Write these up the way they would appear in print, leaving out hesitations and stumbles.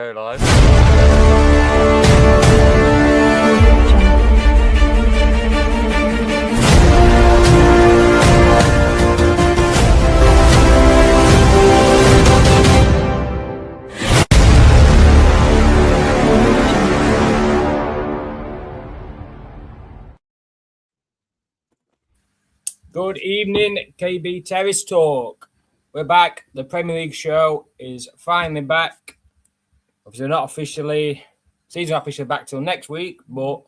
Go live. Good evening, KB Terrace Talk. We're back. The Premier League show is finally back. Obviously, not officially, season officially back till next week, but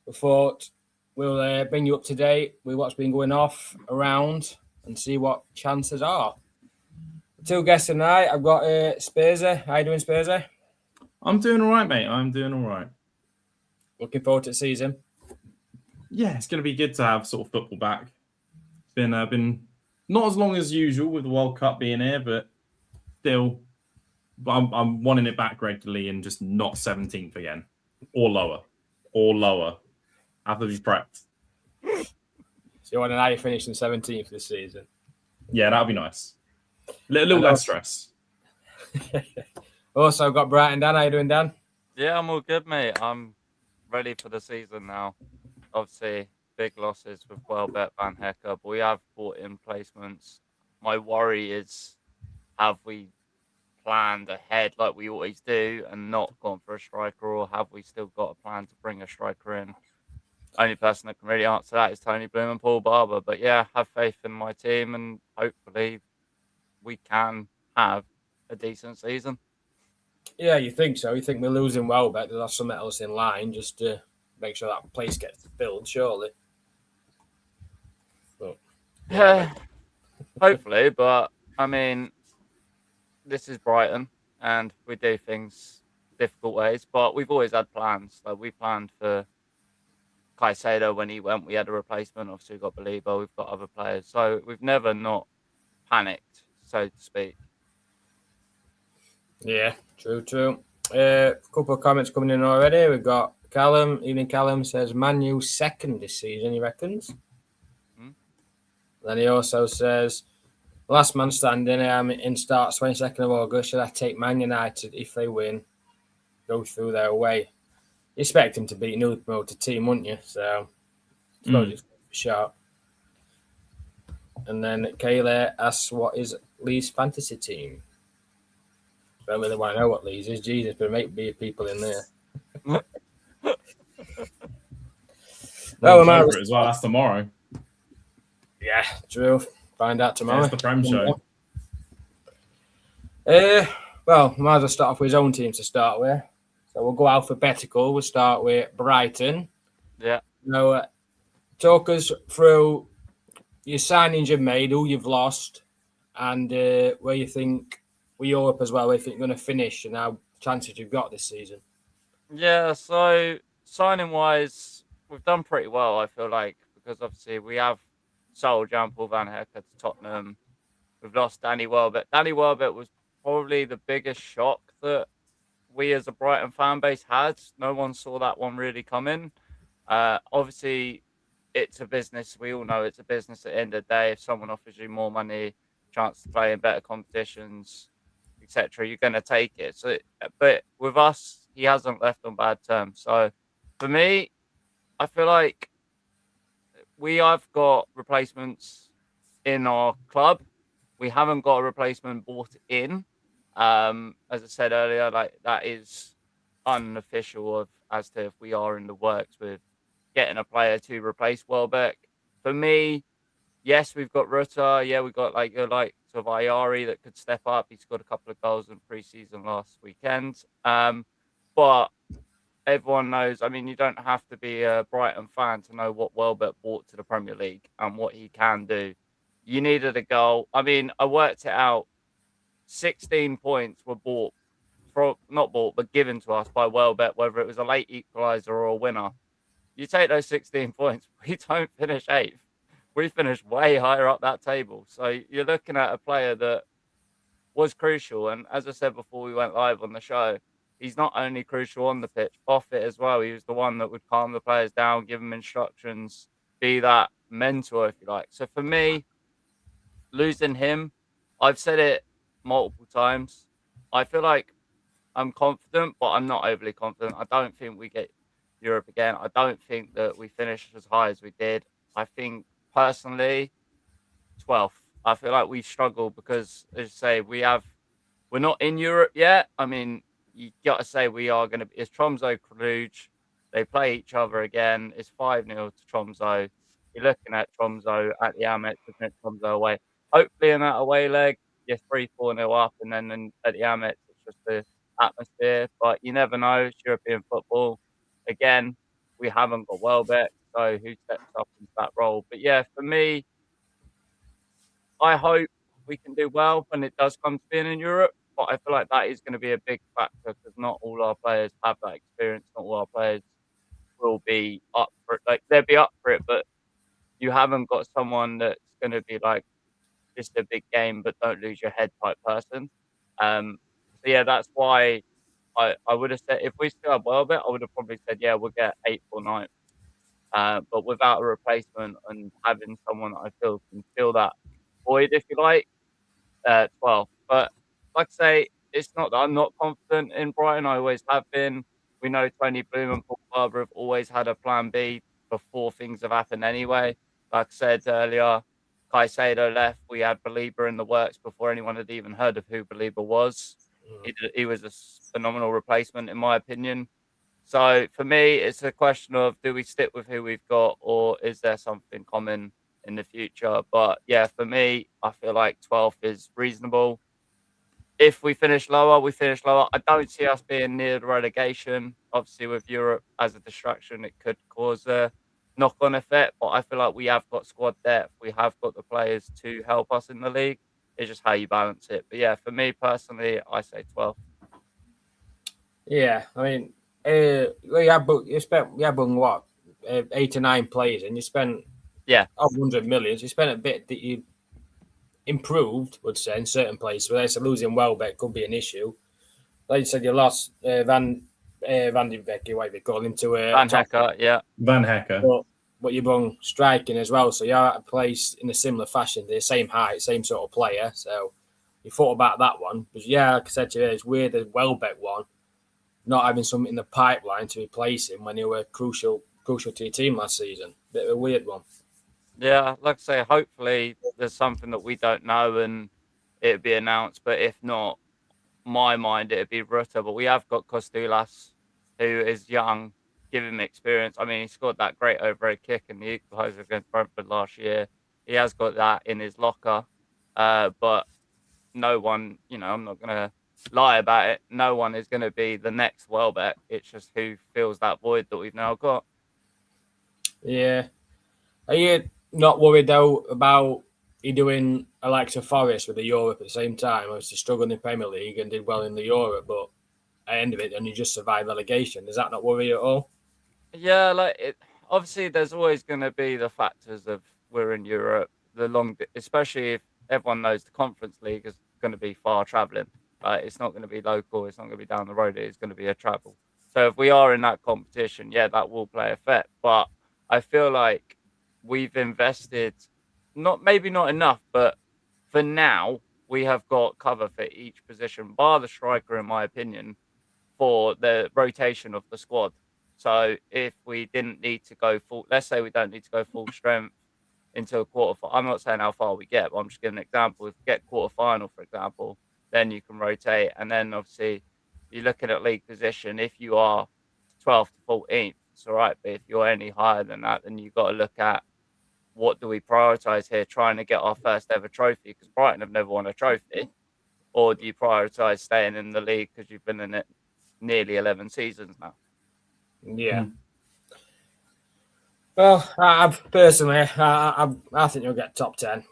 we thought we'll bring you up to date with what's been going off around and see what chances are. The two guests tonight, I've got Spursy. How you doing, Spursy? I'm doing all right, mate. I'm doing all right. Looking forward to the season. Yeah, it's going to be good to have sort of football back. Been not as long as usual with the World Cup being here, but still, I'm wanting it back regularly and just not 17th again, or lower. Have to be prepped. So you want an eye finishing 17th this season? Yeah, that'd be nice. A little less stress. Also, I've got Brighton. Dan, how you doing, Dan? Yeah, I'm all good, mate. I'm ready for the season now. Obviously, big losses with Welbeck, Van Hecker, but we have brought in placements. My worry is, have we planned ahead like we always do and not gone for a striker, or have we still got a plan to bring a striker in? Only person that can really answer that is Tony Bloom and Paul Barber. But yeah, have faith in my team, and hopefully we can have a decent season. Yeah, you think so? You think we're losing Welbeck? There's something else in line just to make sure that place gets filled, surely. But, yeah, hopefully. But I mean, this is Brighton, and we do things difficult ways. But we've always had plans. Like we planned for Caicedo when he went. We had a replacement. Obviously, we've got Baliba. We've got other players. So we've never not panicked, so to speak. Yeah, true. A couple of comments coming in already. We've got Callum. Evening, Callum says Man U second this season, he reckons. Then he also says, last man standing in starts 22nd of August. Should I take Man United if they win? Go through their way. You expect him to beat a newly promoted team, wouldn't you? So, it's sharp. And then Kayla asks, what is Lee's fantasy team? I don't really want to know what Lee's is. Jesus, but there might be people in there. Well, over it as well. That's tomorrow. Yeah, true. Find out tomorrow. It's the Prem show. Well, we might as well start off with his own team to start with. So we'll go alphabetical. We'll start with Brighton. Yeah. Now, talk us through your signings you've made, who you've lost, and where you think with Europe as well, where you think you're going to finish and how chances you've got this season. Yeah, so signing-wise, we've done pretty well, I feel like, because obviously we have sold Jean-Paul Van Hecker to Tottenham. We've lost Danny Welbeck. Danny Welbeck was probably the biggest shock that we as a Brighton fan base had. No one saw that one really coming. Obviously, it's a business. We all know it's a business at the end of the day. If someone offers you more money, chance to play in better competitions, etc., you're going to take it. So, but with us, he hasn't left on bad terms. So for me, I feel like we have got replacements in our club. We haven't got a replacement bought in. As I said earlier, like that is unofficial as to if we are in the works with getting a player to replace Welbeck. For me, yes, we've got Rutter. Yeah, we've got like of Ayari that could step up. He's got a couple of goals in pre-season last weekend. But everyone knows, I mean, you don't have to be a Brighton fan to know what Welbeck brought to the Premier League and what he can do. You needed a goal. I mean, I worked it out. 16 points were but given to us by Welbeck, whether it was a late equaliser or a winner. You take those 16 points, we don't finish 8th. We finished way higher up that table. So you're looking at a player that was crucial. And as I said before we went live on the show, he's not only crucial on the pitch, off it as well. He was the one that would calm the players down, give them instructions, be that mentor, if you like. So for me, losing him, I've said it multiple times. I feel like I'm confident, but I'm not overly confident. I don't think we get Europe again. I don't think that we finish as high as we did. I think personally, 12th. I feel like we struggle because, as you say, we're not in Europe yet. I mean, you got to say we are going to be. It's Tromso Cluj. They play each other again. It's 5-0 to Tromso. You're looking at Tromso at the Amex, isn't it? Tromso away. Hopefully, in that away leg, you're 3-4-0 up, and then at the Amex, it's just the atmosphere. But you never know. It's European football. Again, we haven't got Welbeck, so who steps up into that role? But yeah, for me, I hope we can do well when it does come to being in Europe, but I feel like that is going to be a big factor because not all our players have that experience. Not all our players will be up for it. Like they'll be up for it, but you haven't got someone that's going to be like just a big game, but don't lose your head type person. Um, so yeah, that's why I would have said if we still had Welbeck, I would have probably said yeah, we'll get 8th or 9th. But without a replacement and having someone that I feel can fill that void, if you like. 12. But like I say, it's not that I'm not confident in Brighton. I always have been. We know Tony Bloom and Paul Barber have always had a plan B before things have happened anyway. Like I said earlier, Caicedo left. We had Belieber in the works before anyone had even heard of who Belieber was. He was a phenomenal replacement, in my opinion. So for me, it's a question of do we stick with who we've got or is there something common in the future? But yeah, for me, I feel like 12th is reasonable. If we finish lower, we finish lower. I don't see us being near the relegation. Obviously, with Europe as a distraction, it could cause a knock-on effect. But I feel like we have got squad depth. We have got the players to help us in the league. It's just how you balance it. But yeah, for me personally, I say 12. Yeah, I mean, you spent what 8 or 9 players, and you spent Yeah, over 100 millions. You spent a bit that you improved, would say, in certain places. Where so losing Welbeck could be an issue. Like you said, you lost Van de Beek, whatever you call him, to Van top. Hecker, yeah. Van Hecker. But you're wrong striking as well, so you're at a place in a similar fashion. They're the same height, same sort of player. So you thought about that one, but yeah, like I said to you, it's weird the Welbeck one not having something in the pipeline to replace him when he were crucial to your team last season. Bit of a weird one. Yeah, like I say, hopefully there's something that we don't know and it'd be announced. But if not, my mind it'd be Rutter. But we have got Kostulas, who is young, give him experience. I mean, he scored that great overhead kick in the equaliser against Brentford last year. He has got that in his locker. But no one, I'm not gonna lie about it. No one is gonna be the next Welbeck. It's just who fills that void that we've now got. Yeah. Are you not worried though about you doing Alexa Forest with the Europe at the same time? Obviously struggled in the Premier League and did well in the Europe, but at the end of it, and you just survived relegation. Does that not worry you at all? Yeah, like it. Obviously, there's always going to be the factors of we're in Europe, especially if everyone knows the Conference League is going to be far traveling. It's not going to be local. It's not going to be down the road. It's going to be a travel. So if we are in that competition, yeah, that will play effect. But I feel like we've invested, maybe not enough, but for now we have got cover for each position, bar the striker, in my opinion, for the rotation of the squad. So if we didn't need to go full, let's say we don't need to go full strength into a quarter. I'm not saying how far we get, but I'm just giving an example. If we get quarter final, for example, then you can rotate. And then obviously you're looking at league position. If you are 12th to 14th, it's all right. But if you're any higher than that, then you've got to look at what do we prioritise here, trying to get our first ever trophy, because Brighton have never won a trophy. Or do you prioritise staying in the league because you've been in it nearly 11 seasons now? Yeah. Well, I personally, I think you'll get top 10.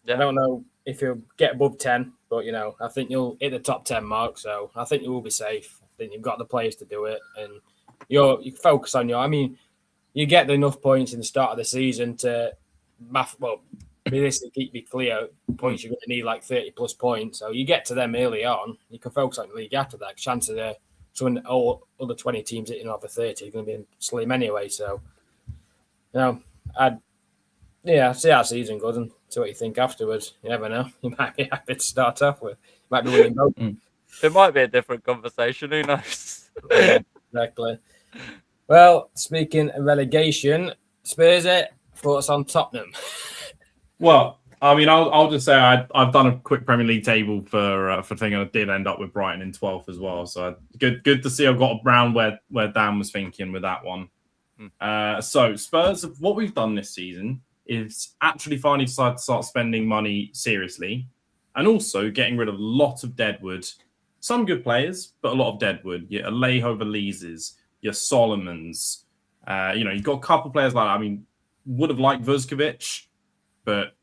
Yeah. I don't know if you'll get above 10, but I think you'll hit the top 10 mark. So I think you will be safe. I think you've got the players to do it, and you focus on your. I mean, you get enough points in the start of the season to, realistically, be clear. Points you're going to need like 30 plus points. So you get to them early on. You can focus on the league after that. Chances are, so when all other 20 teams hitting over 30, you're going to be slim anyway. So, I'd see our season goes and see what you think afterwards. You never know. You might be happy to start off with. You might be winning both. It might be a different conversation. Who knows? Yeah, exactly. Well, speaking of relegation, Spurs, thoughts on Tottenham? Well, I mean, I'll just say I've done a quick Premier League table for thinking I did end up with Brighton in 12th as well. So good to see I've got around where Dan was thinking with that one. So Spurs, what we've done this season is actually finally decided to start spending money seriously, and also getting rid of a lot of deadwood. Some good players, but a lot of deadwood. Your Alejo Valises, your Solomons. You've got a couple players like that. I mean, would have liked Vuskovic, but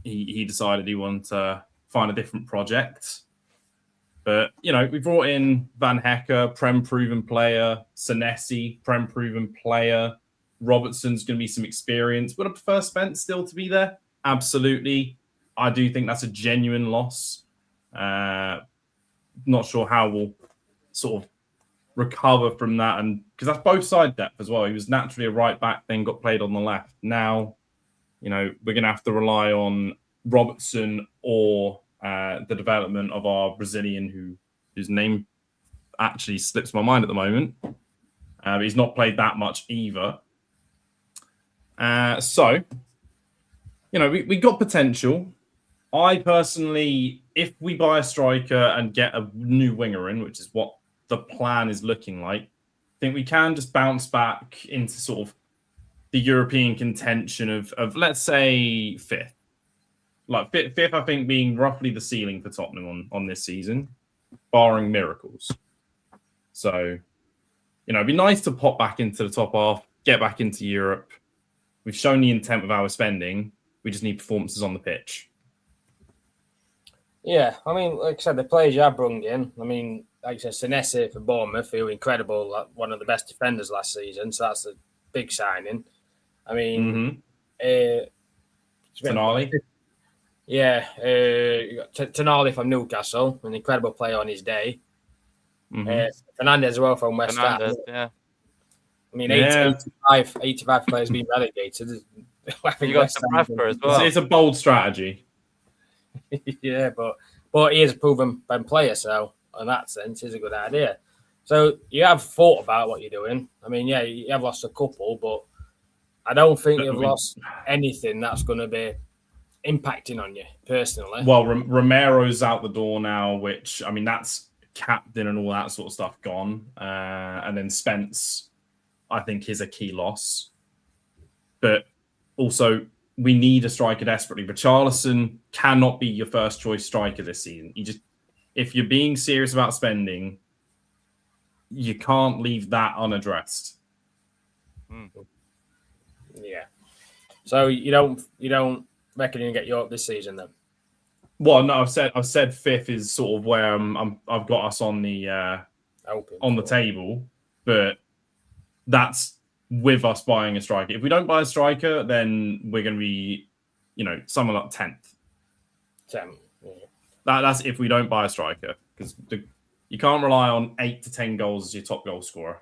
he decided he wanted to find a different project. But, we brought in Van Hecke, Prem-proven player, Senesi, Prem-proven player. Robertson's going to be some experience. Would I prefer Spence still to be there? Absolutely. I do think that's a genuine loss. Not sure how we'll sort of recover from that. And because that's both side depth as well. He was naturally a right back, then got played on the left. Now, we're going to have to rely on Robertson or the development of our Brazilian, whose name actually slips my mind at the moment. But he's not played that much either. So, we got potential. I personally, if we buy a striker and get a new winger in, which is what the plan is looking like, I think we can just bounce back into sort of the European contention of let's say fifth. Like fifth, I think, being roughly the ceiling for Tottenham on this season, barring miracles. So, it'd be nice to pop back into the top half, get back into Europe. We've shown the intent of our spending. We just need performances on the pitch. Yeah, I mean, like I said, the players you have brought in, I mean, like I said, Senesi for Bournemouth, who were incredible, like one of the best defenders last season, so that's a big signing. I mean, Tonali. Yeah, Tonali from Newcastle, an incredible player on his day. Fernandez as well from West Ham. Yeah. I mean, 85 players being relegated. You got Nebraska as well. It's a bold strategy. Yeah, but he is a proven player, so in that sense, it's a good idea. So you have thought about what you're doing. I mean, yeah, you have lost a couple, but I don't think you've lost anything that's going to be impacting on you personally. Well, Romero's out the door now, which, I mean, that's captain and all that sort of stuff gone. And then Spence, I think, is a key loss. But also, we need a striker desperately. Richarlison cannot be your first choice striker this season. If you're being serious about spending, you can't leave that unaddressed. Yeah. So you don't reckon you can get Europe this season then? Well, no, I've said fifth is sort of where I've got us on the table, but that's with us buying a striker. If we don't buy a striker, then we're going to be, somewhere like 10th. 10th. Yeah. That's if we don't buy a striker, because you can't rely on 8 to 10 goals as your top goal scorer.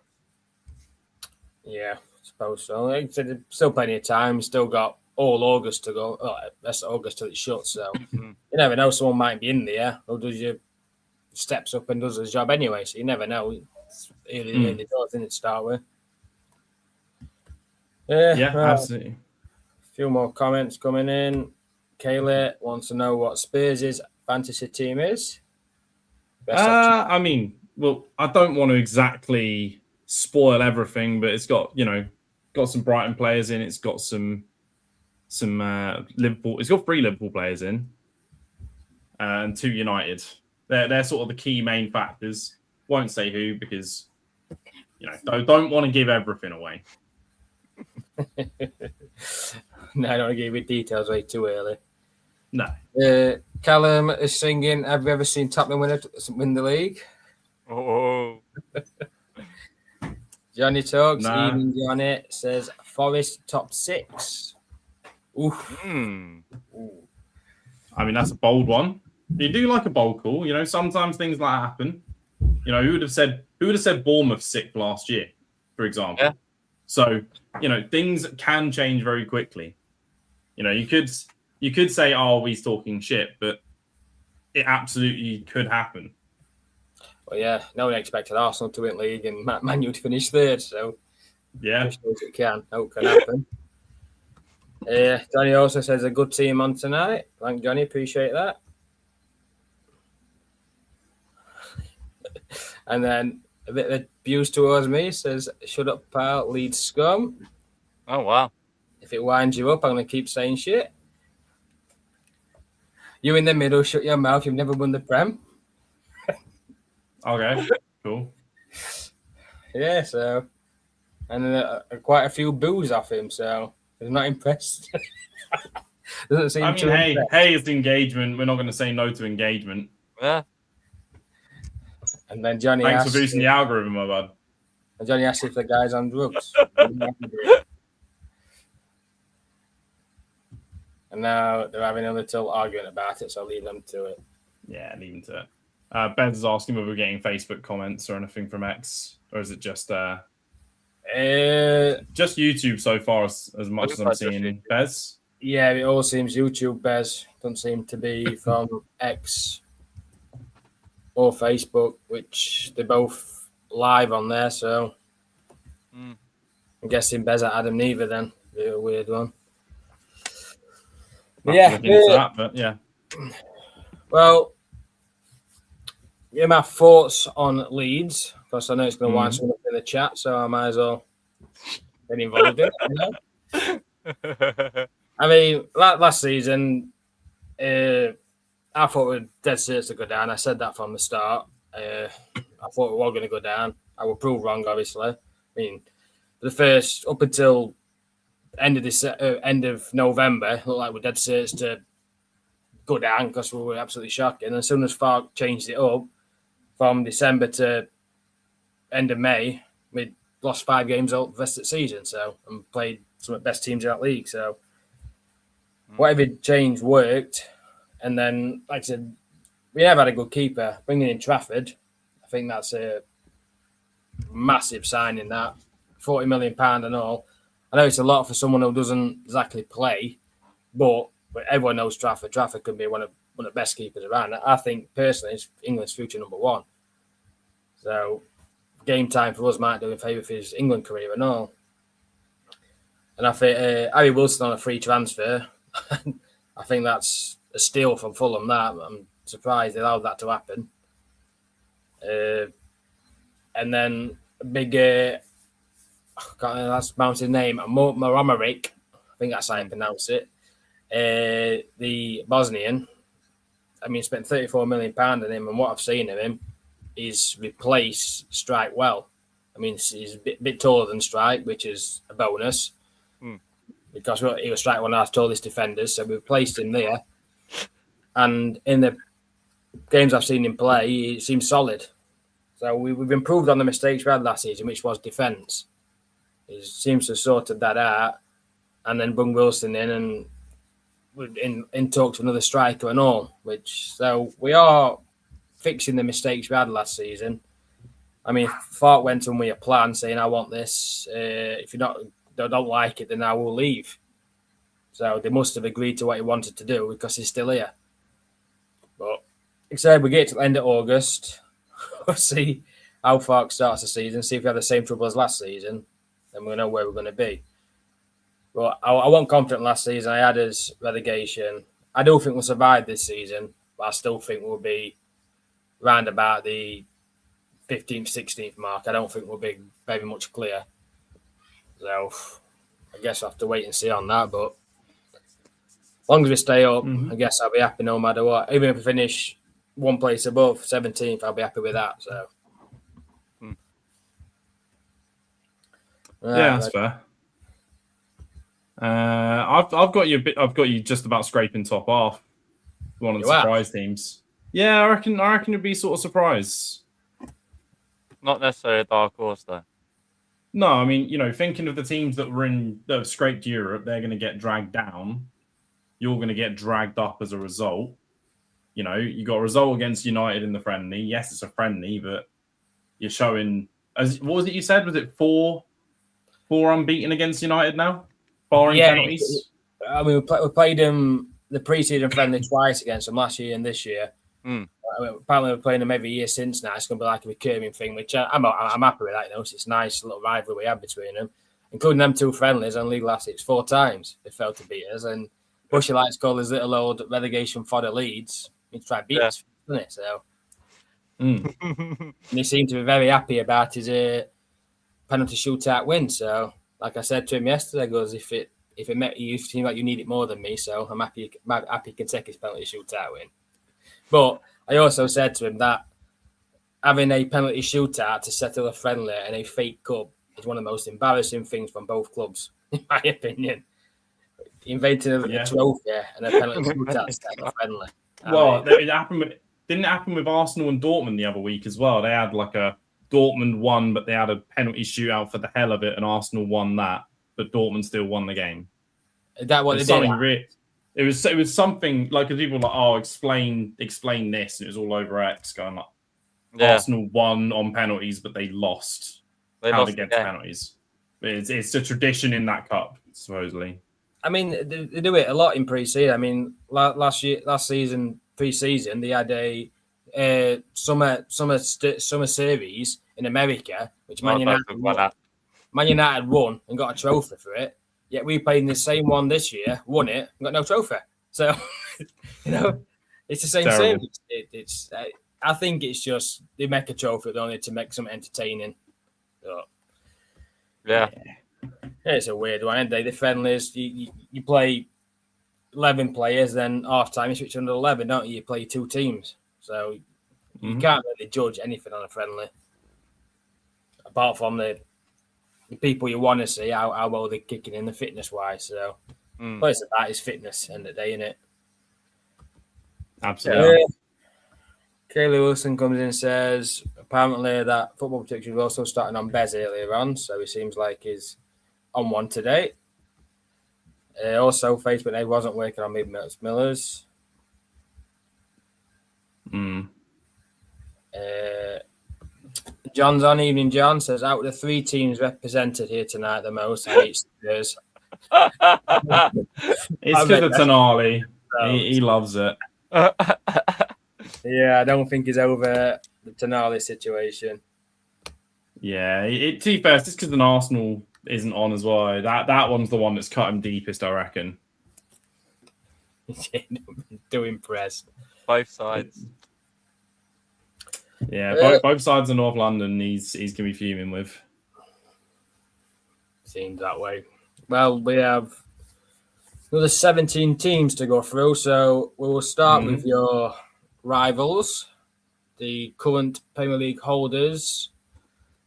Yeah, I suppose so. Like I said, there's still plenty of time. Still got all August to go. That's August till it shuts. So you never know. Someone might be in there who does your steps up and does his job anyway. So you never know. It's early doors, isn't it, to start with? Yeah, absolutely. A few more comments coming in. Kayla wants to know what Spurs' fantasy team is. I mean, well, I don't want to exactly spoil everything, but it's got some Brighton players in. It's got some Liverpool. It's got 3 Liverpool players in, and 2 United. They're sort of the key main factors. Won't say who because don't want to give everything away. No, I don't want to give you details way too early. No. Callum is singing. Have you ever seen Tottenham win the league? Oh. Johnny talks. Nah. Even Johnny says Forest top 6. Oof. Ooh. I mean, that's a bold one. You do like a bold call. Sometimes things like that happen. Who would have said Bournemouth 6th last year, for example? Yeah. So, things can change very quickly. You could say, "Oh, he's talking shit," but it absolutely could happen. But yeah, no one expected Arsenal to win league and Man U to finish third. So Yeah. just knows it can. Hope can happen. Johnny also says a good team on tonight. Thank Johnny, appreciate that. And then a bit of abuse towards me says, "Shut up, pal. Leeds scum." Oh wow. If it winds you up, I'm gonna keep saying shit. You in the middle, shut your mouth. You've never won the Prem. Okay. Cool. Yeah, so and then quite a few boos off him. So I'm not impressed. Doesn't seem. I mean, hey, it's engagement. We're not going to say no to engagement. Yeah. And then Johnny Thanks asked, for boosting the algorithm, my bud. And Johnny asked if the guy's on drugs. And now they're having a little argument about it, so I'll leave them to it. Yeah, leave him to it. Ben's is asking whether we're getting Facebook comments or anything from X, or is it just YouTube so far as much as I'm seeing, Bez? Yeah, it all seems YouTube, Bez. Doesn't seem to be from X or Facebook, which they're both live on there, so I'm guessing Bez at Adam neither then. Be a weird one. But yeah. Well, give my thoughts on Leeds, because I know it's going to wind someone up in the chat, so I might as well get involved in it. I mean, last season, I thought we were dead serious to go down. I said that from the start. I thought we were going to go down. I was proved wrong, obviously. I mean, up until end of November, it looked like we're dead serious to go down because we were absolutely shocking. And as soon as Fark changed it up from December to end of May, we lost 5 games all the rest of the season. So and played some of the best teams in that league. So whatever change worked. And then, like I said, we have had a good keeper. Bringing in Trafford, I think that's a massive signing. That £40 million and all. I know it's a lot for someone who doesn't exactly play, but everyone knows Trafford. Trafford can be one of the best keepers around. I think personally, it's England's future number 1. So game time for us might do in favour for his England career and all. And I think Harry Wilson on a free transfer. I think that's a steal from Fulham. That I'm surprised they allowed that to happen. And then a big, that's mounted name, Maromaric. I think that's how you pronounce it. The Bosnian. I mean, spent £34 million on him, and what I've seen of him is replace Strike well. I mean, he's a bit taller than Strike, which is a bonus. Because he was Strike one of our tallest defenders, so we replaced him there. And in the games I've seen him play, he seems solid. So we've improved on the mistakes we had last season, which was defence. He seems to have sorted that out, and then bring Wilson in, and we're in talks with another striker and all. So we are fixing the mistakes we had last season. I mean, Fark went on with a plan saying, "I want this. If you don't like it, then I will leave." So they must have agreed to what he wanted to do because he's still here. But like I said, we get to the end of August. We'll see how Fark starts the season. See if we have the same trouble as last season, then we'll know where we're going to be. But I wasn't confident last season. I had us relegation. I do think we'll survive this season, but I still think we'll be round about the 15th, 16th mark. I don't think we'll be very much clear. So I guess I'll have to wait and see on that. But as long as we stay up, I guess I'll be happy no matter what. Even if we finish one place above 17th, I'll be happy with that. So yeah, that's fair. I've got you I've got you just about scraping top half. One of the surprise teams. Yeah, I reckon it'd be sort of surprise. Not necessarily a dark horse though. No, I mean, thinking of the teams that have scraped Europe, they're going to get dragged down. You're going to get dragged up as a result. You got a result against United in the friendly. Yes, it's a friendly, but you're showing. What was it you said? Was it four unbeaten against United now, barring penalties? I mean, we played them the pre-season friendly twice against them last year and this year, Apparently, we're playing them every year since now. It's going to be like a recurring thing, which I'm happy with that. You know, it's a nice little rivalry we have between them, including them two friendlies. And league last 4 times they failed to beat us. And Bushy likes to call his little old relegation fodder Leeds. He tried to beat us, doesn't it? So, and he seemed to be very happy about his penalty shootout win. So, like I said to him yesterday, I goes, if it met you seem like you need it more than me, so I'm happy he can take his penalty shootout win. But I also said to him that having a penalty shootout to settle a friendly and a fake cup is one of the most embarrassing things from both clubs, in my opinion. Inventing a trophy and a penalty shootout to settle a friendly. Didn't it happen with Arsenal and Dortmund the other week as well? They had like a Dortmund won, but they had a penalty shootout for the hell of it, and Arsenal won that, but Dortmund still won the game. Is that what they did? It was something like, because people were like, oh, explain this, and it was all over X going like, Arsenal won on penalties, but they lost. How they get to penalties. It's a tradition in that cup, supposedly. I mean, they do it a lot in pre-season. I mean, last season pre-season they had a summer series in America, which Man United won and got a trophy for it. Yet we played in the same one this year, won it, and got no trophy. So, it's the same series. I think it's just they make a trophy only to make something entertaining. So, yeah, it's a weird one. The friendlies, you play 11 players, then half time you switch under 11, don't you? You play 2 teams, so you can't really judge anything on a friendly, apart from the people you want to see how well they're kicking in the fitness wise. So, what it's about is fitness, end of the day, innit? Absolutely. Kaylee Wilson comes in and says apparently that football prediction was also starting on Bez earlier on, so it seems like he's on one today. Also, Facebook Day wasn't working on Midnight Millers. John's on. Evening John says, out of the 3 teams represented here tonight, the most I hate Spurs. It's because of Tonali. He loves it. Yeah, I don't think he's over the Tonali situation. Yeah, to be fair, it's just because an Arsenal isn't on as well. That one's the one that's cut him deepest, I reckon. Do impress. Both sides. Yeah, both sides of North London he's going to be fuming with. Seems that way. Well, we have another 17 teams to go through, so we will start with your rivals, the current Premier League holders.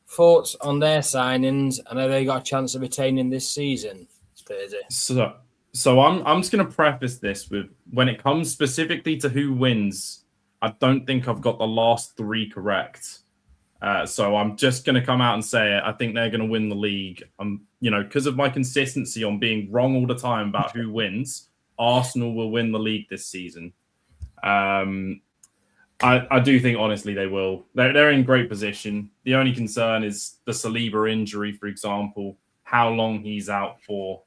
Thoughts on their signings, and have they got a chance of retaining this season? So I'm just going to preface this with, when it comes specifically to who wins, I don't think I've got the last 3 correct. So I'm just going to come out and say it. I think they're going to win the league. Because of my consistency on being wrong all the time about who wins, Arsenal will win the league this season. I do think, honestly, they will. They're in great position. The only concern is the Saliba injury, for example, how long he's out for,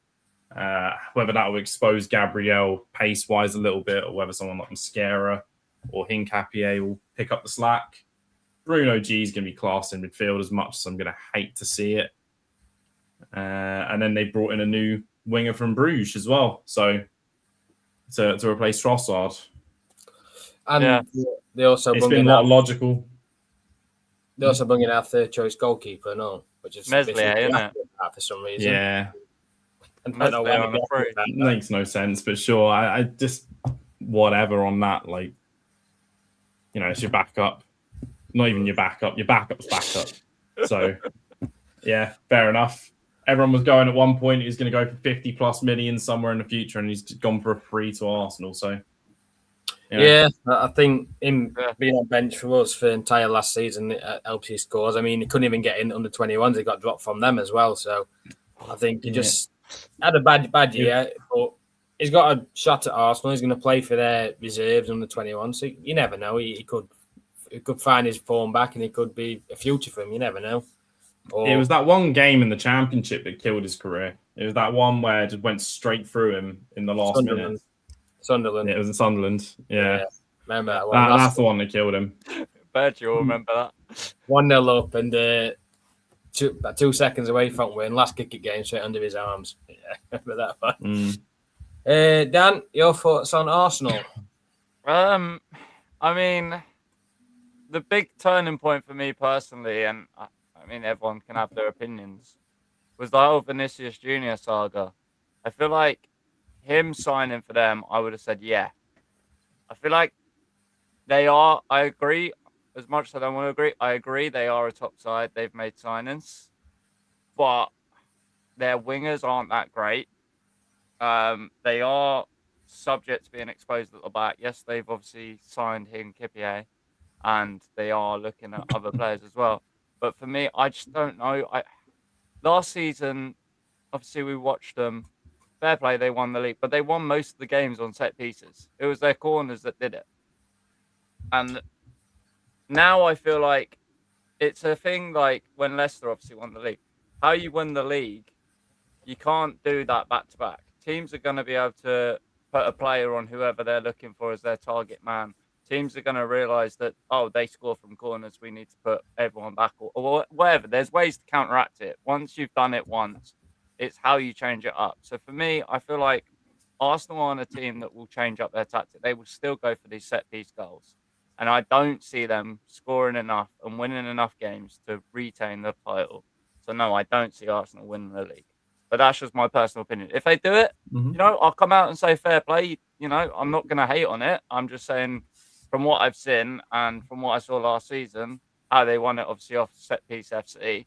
whether that will expose Gabriel pace-wise a little bit, or whether someone like Mascara or Hincapié will pick up the slack. Bruno G is going to be classed in midfield as much as I'm going to hate to see it. And then they brought in a new winger from Bruges as well, so to replace Trossard. And they also it's been not logical. They also bring in our 3rd choice goalkeeper, which is Meslier, isn't it? For some reason. Yeah, Meslier makes no sense, but sure. I just whatever on that. Like, it's your backup. Not even your backup. Your backup's backup. So, yeah, fair enough. Everyone was going at one point, he was going to go for 50+ million somewhere in the future, and he's gone for a free to Arsenal. So, yeah, I think him being on bench for us for the entire last season helps his scores. I mean, he couldn't even get in under 21s. He got dropped from them as well. So, I think he just had a bad year, but he's got a shot at Arsenal. He's going to play for their reserves under 21. So, you never know. He could find his form back, and it could be a future for him. You never know. It was that one game in the Championship that killed his career. It was that one where it just went straight through him in the last minute. Sunderland. Yeah, it was in Sunderland. Yeah. Remember that one? That's the one that killed him. Bet you'll remember that. 1-0 up and about 2 seconds away from win. Last kick at game straight under his arms. Yeah, remember that one. Dan, your thoughts on Arsenal? I mean, the big turning point for me personally, and I mean everyone can have their opinions, was the whole Vinicius Junior saga. I feel like him signing for them, I would have said yeah. I feel like they are. I agree. As much as I don't want to agree, I agree they are a top side. They've made signings, but their wingers aren't that great. They are subject to being exposed at the back. Yes, they've obviously signed Kipier, and they are looking at other players as well. But for me, I just don't know. Last season, obviously, we watched them. Fair play, they won the league, but they won most of the games on set pieces. It was their corners that did it. And now I feel like it's a thing like when Leicester obviously won the league. How you win the league, you can't do that back to back. Teams are going to be able to put a player on whoever they're looking for as their target man. Teams are going to realize that, oh, they score from corners. We need to put everyone back or whatever. There's ways to counteract it. Once you've done it once, it's how you change it up. So for me, I feel like Arsenal aren't a team that will change up their tactic. They will still go for these set piece goals. And I don't see them scoring enough and winning enough games to retain the title. So no, I don't see Arsenal winning the league. But that's just my personal opinion. If they do it, I'll come out and say fair play. I'm not going to hate on it. I'm just saying from what I've seen and from what I saw last season, how they won it obviously off set piece FC,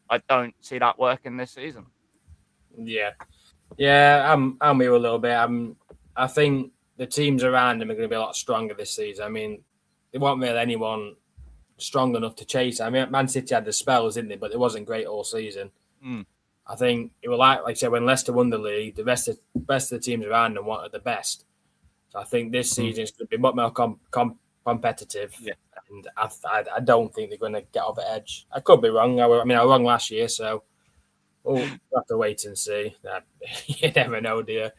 I don't see that working this season. Yeah, I'm with you a little bit. I think the teams around them are going to be a lot stronger this season. I mean, there wasn't really anyone strong enough to chase. I mean, Man City had the spells, didn't they? But it wasn't great all season. I think it was like I said, when Leicester won the league, the rest of the teams around them wanted the best. So I think this season is going to be much more competitive. Yeah. And I don't think they're going to get over edge. I could be wrong. I was wrong last year, so we'll have to wait and see. You never know, do you?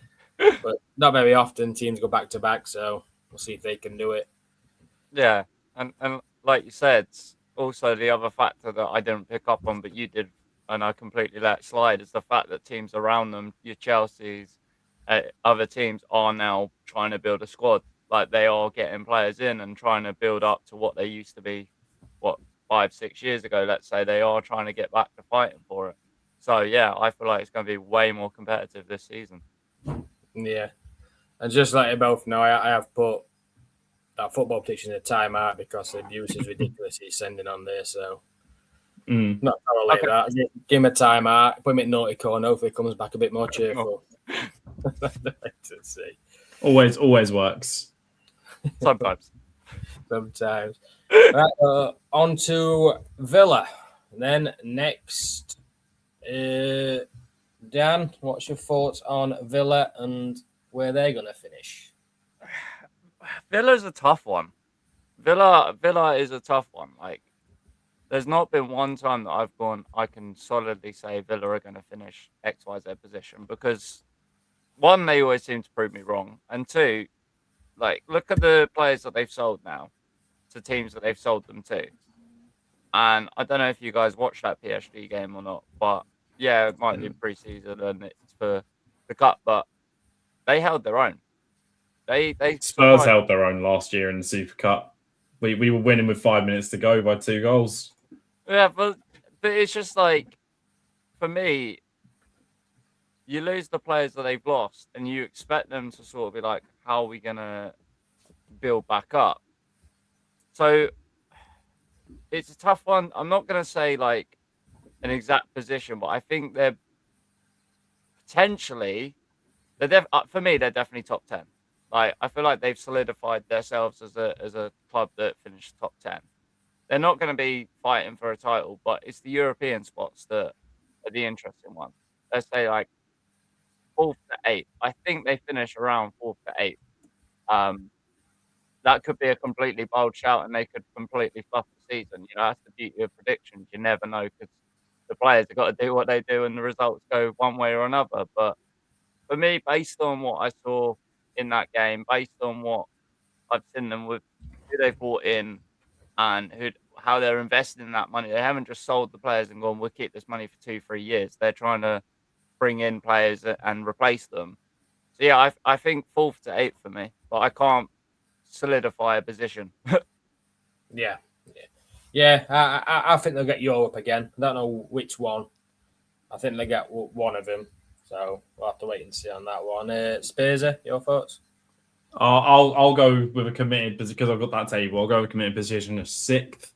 But not very often teams go back to back, so we'll see if they can do it. Yeah, and like you said, also the other factor that I didn't pick up on, but you did, and I completely let slide, is the fact that teams around them, your Chelsea's, other teams are now trying to build a squad. Like they are getting players in and trying to build up to what they used to be, 5-6 years ago, let's say. They are trying to get back to fighting for it. So, yeah, I feel like it's going to be way more competitive this season. Yeah. And just like you both know, I have put that football pitch in a timeout because the abuse is ridiculous he's sending on there. So, not tolerate that. Give him a timeout, put him in naughty corner. Hopefully, he comes back a bit more cheerful. Let's see. Always works. Sometimes. Right, on to Villa. And then next, Dan, what's your thoughts on Villa and where they're going to finish? Villa's a tough one. Villa is a tough one. Like, there's not been one time that I've gone, I can solidly say Villa are going to finish XYZ position because, one, they always seem to prove me wrong. And two, like, look at the players that they've sold now to teams that they've sold them to. And I don't know if you guys watched that PSG game or not, but yeah, it might be pre-season and it's for the cup, but they held their own. They Spurs held their own last year in the Super Cup. We were winning with 5 minutes to go by 2 goals. Yeah, but it's just like, for me, you lose the players that they've lost and you expect them to sort of be like, how are we going to build back up? So it's a tough one. I'm not going to say like an exact position, but I think they're potentially, for me, they're definitely top 10. Like, I feel like they've solidified themselves as a club that finished top 10. They're not going to be fighting for a title, but it's the European spots that are the interesting ones. Let's say like 4th to 8th. I think they finish around 4th to 8th. That could be a completely bold shout, and they could completely fluff the season. That's the beauty of predictions. You never know because the players have got to do what they do, and the results go one way or another. But for me, based on what I saw in that game, based on what I've seen them with who they've brought in and how they're investing in that money. They haven't just sold the players and gone, we'll keep this money for 2-3 years. They're trying to bring in players and replace them. So yeah, I think 4th to 8th for me, but I can't solidify a position. Yeah. I think they'll get Europe again. I don't know which one. I think they get one of them. So we'll have to wait and see on that one. Spursy, your thoughts? I'll go with a committed because I've got that table. I'll go with a committed position of 6th,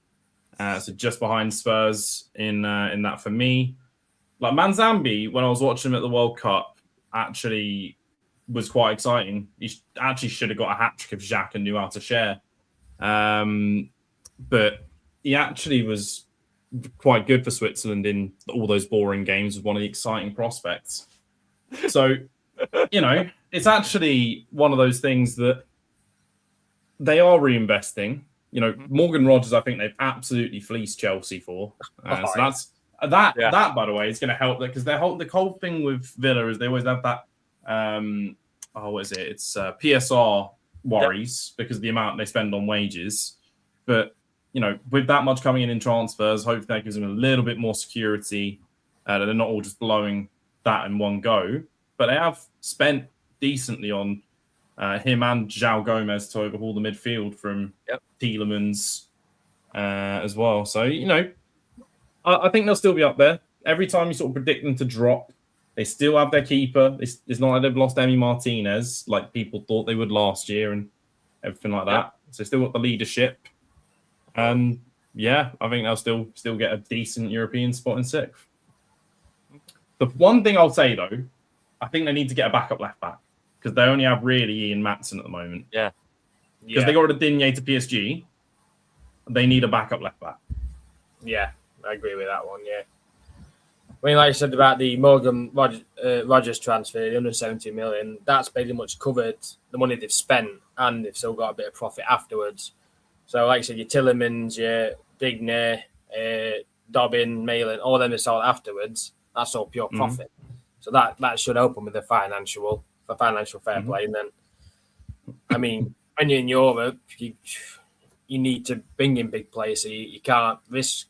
so just behind Spurs in that for me. Like Manzambi, when I was watching him at the World Cup, actually was quite exciting. He actually should have got a hat trick if Xhaka knew how to share, but he actually was quite good for Switzerland in all those boring games. Was one of the exciting prospects. So, it's actually one of those things that they are reinvesting. Morgan Rogers, I think they've absolutely fleeced Chelsea for. So that's that. Yeah. That, by the way, is going to help because the whole thing with Villa is they always have that. What is it? It's PSR worries because of the amount they spend on wages. But with that much coming in transfers, hopefully that gives them a little bit more security. That they're not all just blowing that in one go. But they have spent decently on him and João Gomez to overhaul the midfield from Tielemans as well. So, I think they'll still be up there. Every time you sort of predict them to drop, they still have their keeper. It's not like they've lost Emi Martinez like people thought they would last year and everything like that. So they still got the leadership. And I think they'll still get a decent European spot in 6th. The one thing I'll say, though, I think they need to get a backup left back because they only have really Ian Maatsen at the moment. Yeah. Because they got rid of Digne to PSG. They need a backup left back. Yeah, I agree with that one, yeah. I mean, like you said about the Morgan Rogers transfer, the 170 million, that's pretty much covered the money they've spent and they've still got a bit of profit afterwards. So, like I said, your Tielemans, your Digne, Dobbin, Malin, all them are sold afterwards. That's all pure profit. So that should open with the financial fair play. And then, I mean, when you're in Europe, you need to bring in big players, so you can't risk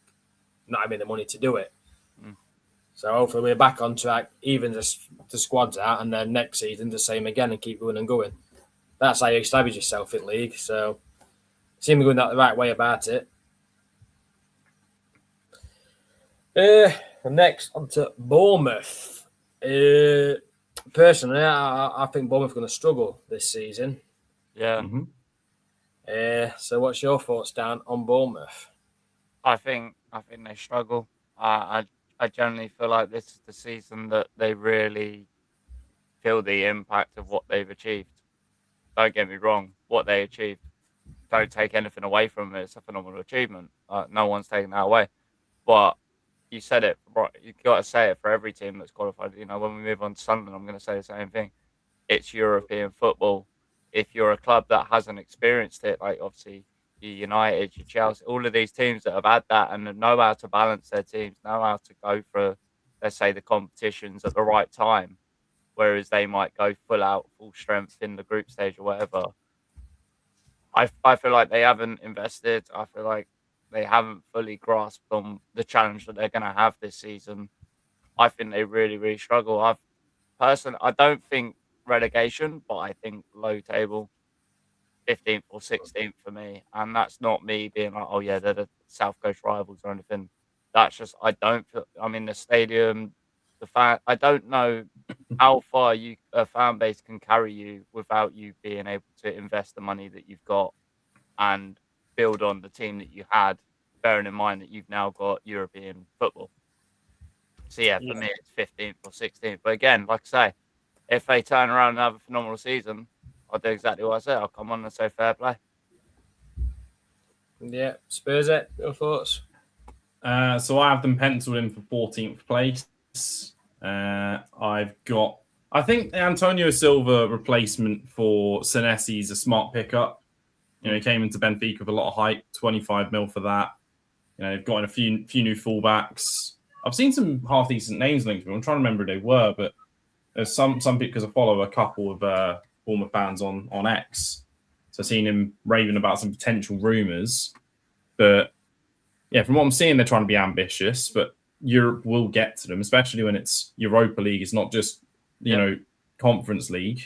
not having the money to do it. So hopefully we're back on track, even the squads out, and then next season the same again and keep going and going. That's how you establish yourself in league. So seem to be going the right way about it. Next on to Bournemouth. Personally, I think Bournemouth are going to struggle this season. Yeah. So what's your thoughts, Dan, on Bournemouth? I think they struggle. I generally feel like this is the season that they really feel the impact of what they've achieved. Don't get me wrong, what they achieved. Don't take anything away from it. It's a phenomenal achievement. No one's taking that away. But you said it right. You've got to say it for every team that's qualified. When we move on to Sunderland, I'm going to say the same thing. It's European football. If you're a club that hasn't experienced it, like obviously your United, your Chelsea, all of these teams that have had that and know how to balance their teams, know how to go for, let's say, the competitions at the right time, whereas they might go full strength in the group stage or whatever. I feel like they haven't invested. I feel like they haven't fully grasped on the challenge that they're going to have this season. I think they really, really struggle. I don't think relegation, but I think low table, 15th or 16th for me. And that's not me being like, oh yeah, they're the South Coast rivals or anything. That's just, I don't feel, I'm in the stadium, I don't know how far a fan base can carry you without you being able to invest the money that you've got and build on the team that you had, bearing in mind that you've now got European football. So yeah, for me, it's 15th or 16th. But again, like I say, if they turn around and have a phenomenal season, I'll do exactly what I said. I'll come on and say fair play. Yeah, Spurs, your thoughts? So I have them penciled in for 14th place. I think the Antonio Silva replacement for Senesi is a smart pickup. He came into Benfica with a lot of hype, 25 mil for that. They've got in a few new fullbacks. I've seen some half decent names linked to them. I'm trying to remember who they were, but there's some because I follow a couple of Bournemouth fans on X. So I've seen him raving about some potential rumours. But yeah, from what I'm seeing, they're trying to be ambitious, but Europe will get to them, especially when it's Europa League. It's not just, Conference League.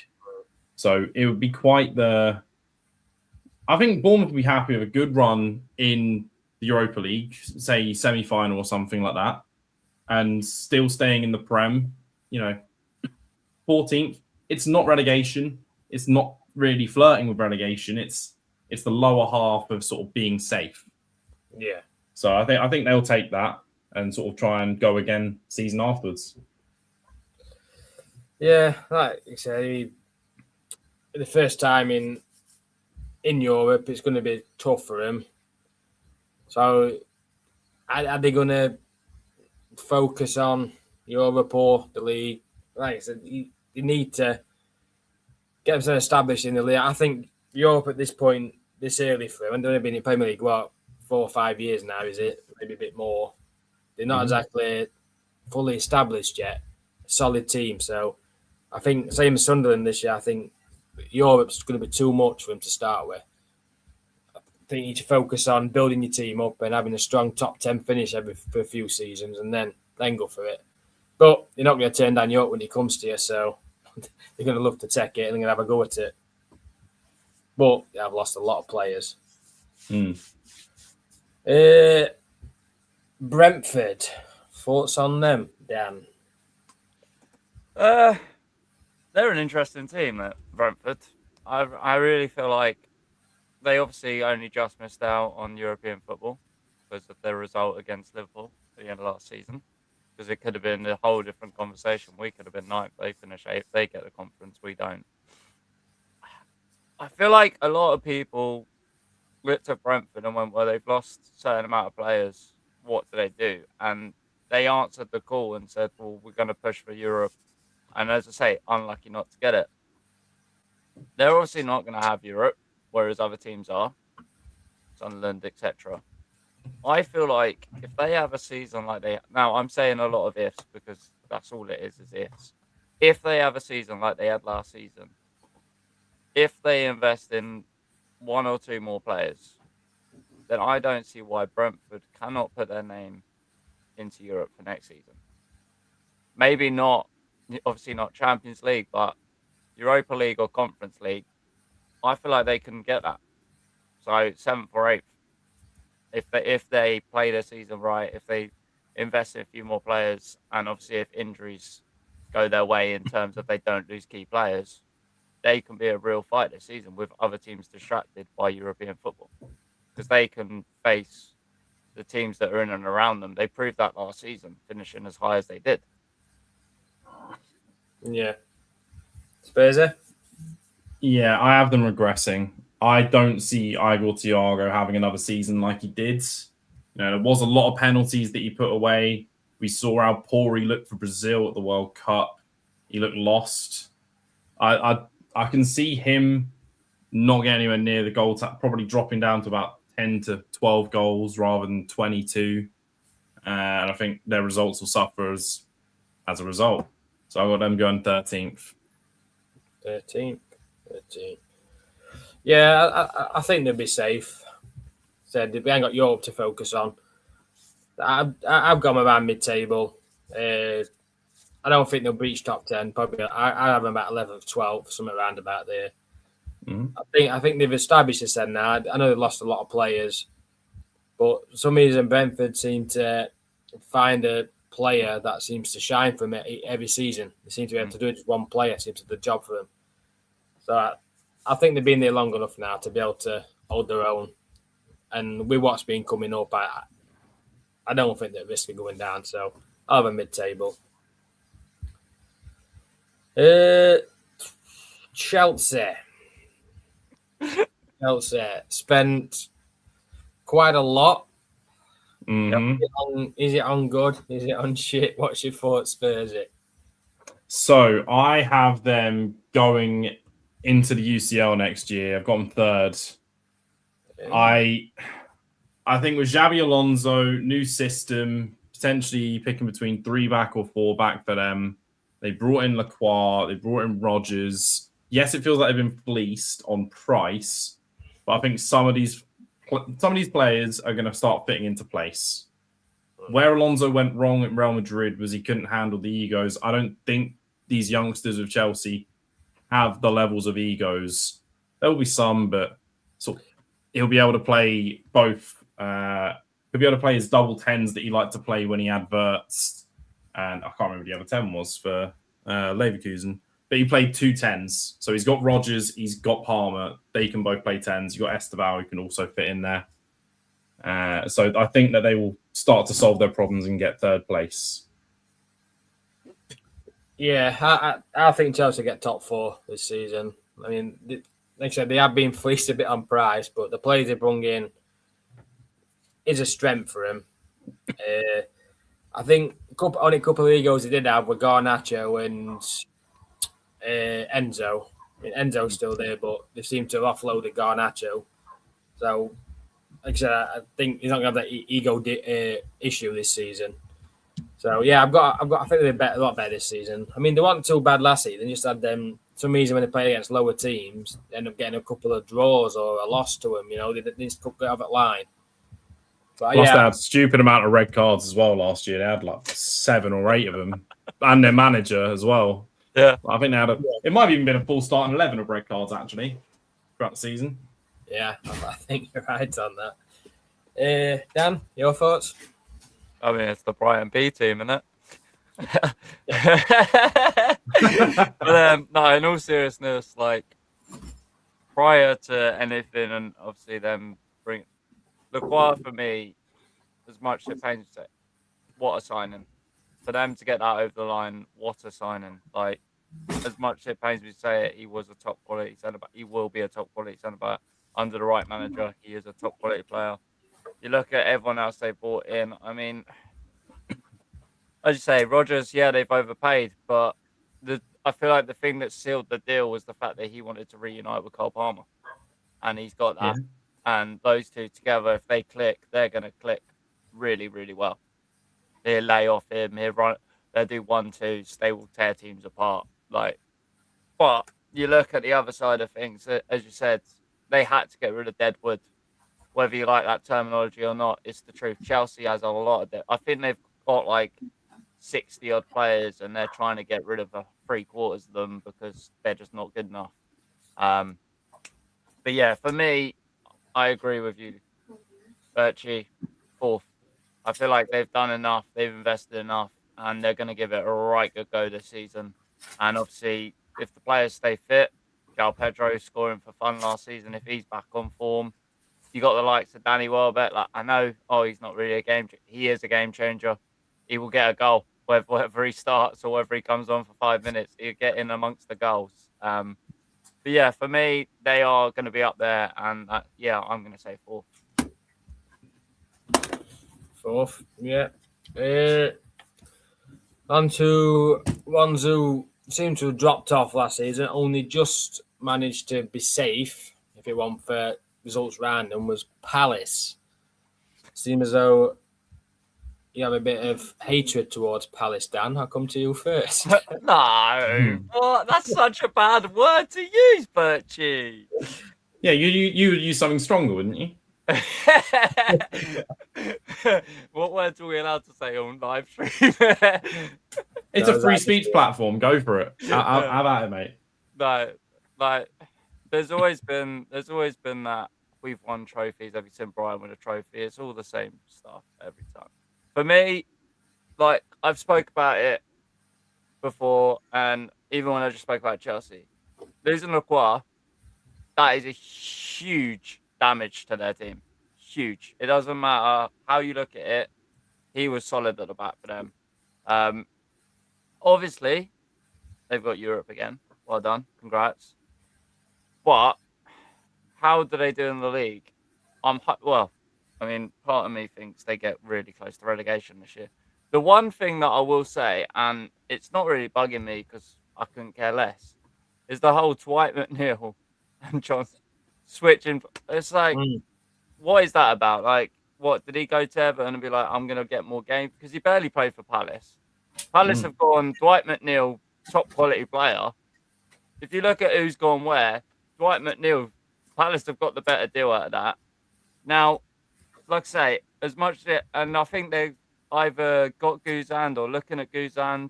So it would be quite the... I think Bournemouth would be happy with a good run in the Europa League, say semi-final or something like that, and still staying in the Prem, 14th. It's not relegation. It's not really flirting with relegation. It's the lower half of sort of being safe. Yeah. So I think they'll take that and sort of try and go again season afterwards. Yeah, like you say, the first time in Europe, it's going to be tough for him. So, are they going to focus on Europe or the league? Like I said, you need to get themselves established in the league. I think Europe at this point, this early for them, and they've only been in Premier League, 4 or 5 years now, is it? Maybe a bit more. They're not exactly fully established yet. A solid team. So, I think, same as Sunderland this year, I think Europe's going to be too much for them to start with. I think you need to focus on building your team up and having a strong top 10 finish for a few seasons and then go for it. But you're not going to turn down Europe when it comes to you, so they're going to love to take it and they're going to have a go at it. But I've lost a lot of players. Brentford, thoughts on them, Dan? They're an interesting team at Brentford. I really feel like they obviously only just missed out on European football because of their result against Liverpool at the end of last season. Because it could have been a whole different conversation. We could have been ninth. They finish 8th. They get the conference. We don't. I feel like a lot of people looked at Brentford and went, well, they've lost a certain amount of players. What do they do? And they answered the call and said, well, we're going to push for Europe. And as I say, unlucky not to get it. They're obviously not going to have Europe, whereas other teams are, Sunderland, etc. I feel like if they have a season like now I'm saying a lot of ifs because that's all it is ifs. If they have a season like they had last season, if they invest in 1 or 2 more players, then I don't see why Brentford cannot put their name into Europe for next season. Maybe not, obviously not Champions League, but Europa League or Conference League. I feel like they can get that. So 7th or 8th. If they play their season right, if they invest in a few more players, and obviously if injuries go their way in terms of they don't lose key players, they can be a real fight this season with other teams distracted by European football. Because they can face the teams that are in and around them. They proved that last season, finishing as high as they did. Yeah. Spursy? Yeah, I have them regressing. I don't see Igor Thiago having another season like he did. There was a lot of penalties that he put away. We saw how poor he looked for Brazil at the World Cup. He looked lost. I can see him not getting anywhere near the goal, probably dropping down to about 10 to 12 goals rather than 22. And I think their results will suffer as a result. So I got them going 13th. 13th. Yeah, I think they'll be safe. Said they ain't got Europe to focus on. I've got them around mid-table. I don't think they'll breach top 10. Probably I have them about 11th, 12th, something around about there. I think they've established this then now. I know they've lost a lot of players, but for some reason Brentford seem to find a player that seems to shine for them every season. They seem to be able to do it. Just one player seems to do the job for them. So I think they've been there long enough now to be able to hold their own. And with what's been coming up, I don't think they're risking going down. So I'll have a mid-table. Chelsea spent quite a lot. Is it on good? Is it on shit? What's your thoughts, Spursy? So I have them going into the UCL next year. I've got them 3rd. I think with Xabi Alonso, new system, potentially picking between 3-back or 4-back for them. They brought in Lacroix, they brought in Rodgers. Yes, it feels like they've been fleeced on price, but I think some of these players are going to start fitting into place. Where Alonso went wrong at Real Madrid was he couldn't handle the egos. I don't think these youngsters of Chelsea have the levels of egos. There will be some, but he'll be able to play both. He'll be able to play his double tens that he liked to play when he had Wirtz, and I can't remember the other 10 was for Leverkusen. But he played 2 tens. So he's got Rodgers, he's got Palmer. They can both play tens. You've got Esteval who can also fit in there. So I think that they will start to solve their problems and get third place. Yeah, I think Chelsea get top 4 this season. I mean, like I said, they have been fleeced a bit on price, but the players they bring in is a strength for him. I think only a couple of egos they did have were Garnacho and Enzo. I mean, Enzo's still there, but they seem to have offloaded Garnacho. So, like I said, I think he's not going to have that ego issue this season. So yeah, I think they're a lot better this season. I mean, they weren't too bad last season. They just had some reason when they play against lower teams, they end up getting a couple of draws or a loss to them. You know, they just couldn't get off that line. But, Plus, they had a stupid amount of red cards as well last year. They had like 7 or 8 of them, and their manager as well. Yeah, I think they had it might have even been a full starting 11 of red cards actually throughout the season. Yeah, I think you're right on that. Dan, your thoughts? I mean, it's the Brighton B team, isn't it? But no, in all seriousness, like prior to anything, and obviously them bring Lacroix for me, as much as it pains me to say, what a signing. For them to get that over the line, what a signing. Like, as much as it pains me to say it, he was a top quality centre back. He will be a top quality centre back under the right manager. He is a top quality player. You look at everyone else they brought in. I mean, as you say, Rodgers, yeah, they've overpaid, but I feel like the thing that sealed the deal was the fact that he wanted to reunite with Cole Palmer, and he's got that. Yeah. And those two together, if they click, they're going to click really, really well. He'll lay off him. They'll do 1-2s. They will tear teams apart. But you look at the other side of things. As you said, they had to get rid of Deadwood. Whether you like that terminology or not, it's the truth. Chelsea has a lot of I think they've got like 60 odd players, and they're trying to get rid of 3/4 of them because they're just not good enough. But yeah, for me, I agree with you, Birchie. 4th. I feel like they've done enough, they've invested enough, and they're going to give it a right good go this season. And obviously, if the players stay fit, João Pedro scoring for fun last season, if he's back on form, you got the likes of Danny Welbeck. Like, I know, he's not really a game changer. He is a game changer. He will get a goal, whether he starts or whether he comes on for 5 minutes. He'll get in amongst the goals. But yeah, for me, they are going to be up there. And yeah, I'm going to say 4th. 4th, yeah. On to ones who seem to have dropped off last season, only just managed to be safe, if it weren't for results random, was Palace. Seems as though you have a bit of hatred towards Palace, Dan. I'll come to you first. No, what? That's such a bad word to use, Birchie. Yeah, you would use something stronger, wouldn't you? What words are we allowed to say on live stream? It's a free speech platform. Go for it. Have at it, mate. No, like there's always been that we've won trophies. Have you seen Brian win a trophy? It's all the same stuff every time. For me, like I've spoke about it before, and even when I just spoke about Chelsea, losing Lacroix, that is a huge damage to their team. Huge. It doesn't matter how you look at it. He was solid at the back for them. Obviously, they've got Europe again. Well done. Congrats. But how do they do in the league? Well, I mean, part of me thinks they get really close to relegation this year. The one thing that I will say, and it's not really bugging me because I couldn't care less, is the whole Dwight McNeil and Johnson switching. It's like, what is that about? Like, what, did he go to Everton and be like, I'm going to get more games? Because he barely played for Palace. Palace have gone Dwight McNeil, top quality player. If you look at who's gone where, Dwight McNeil Palace have got the better deal out of that. Now, like I say, as much as and I think they've either got Guzand or looking at Guzand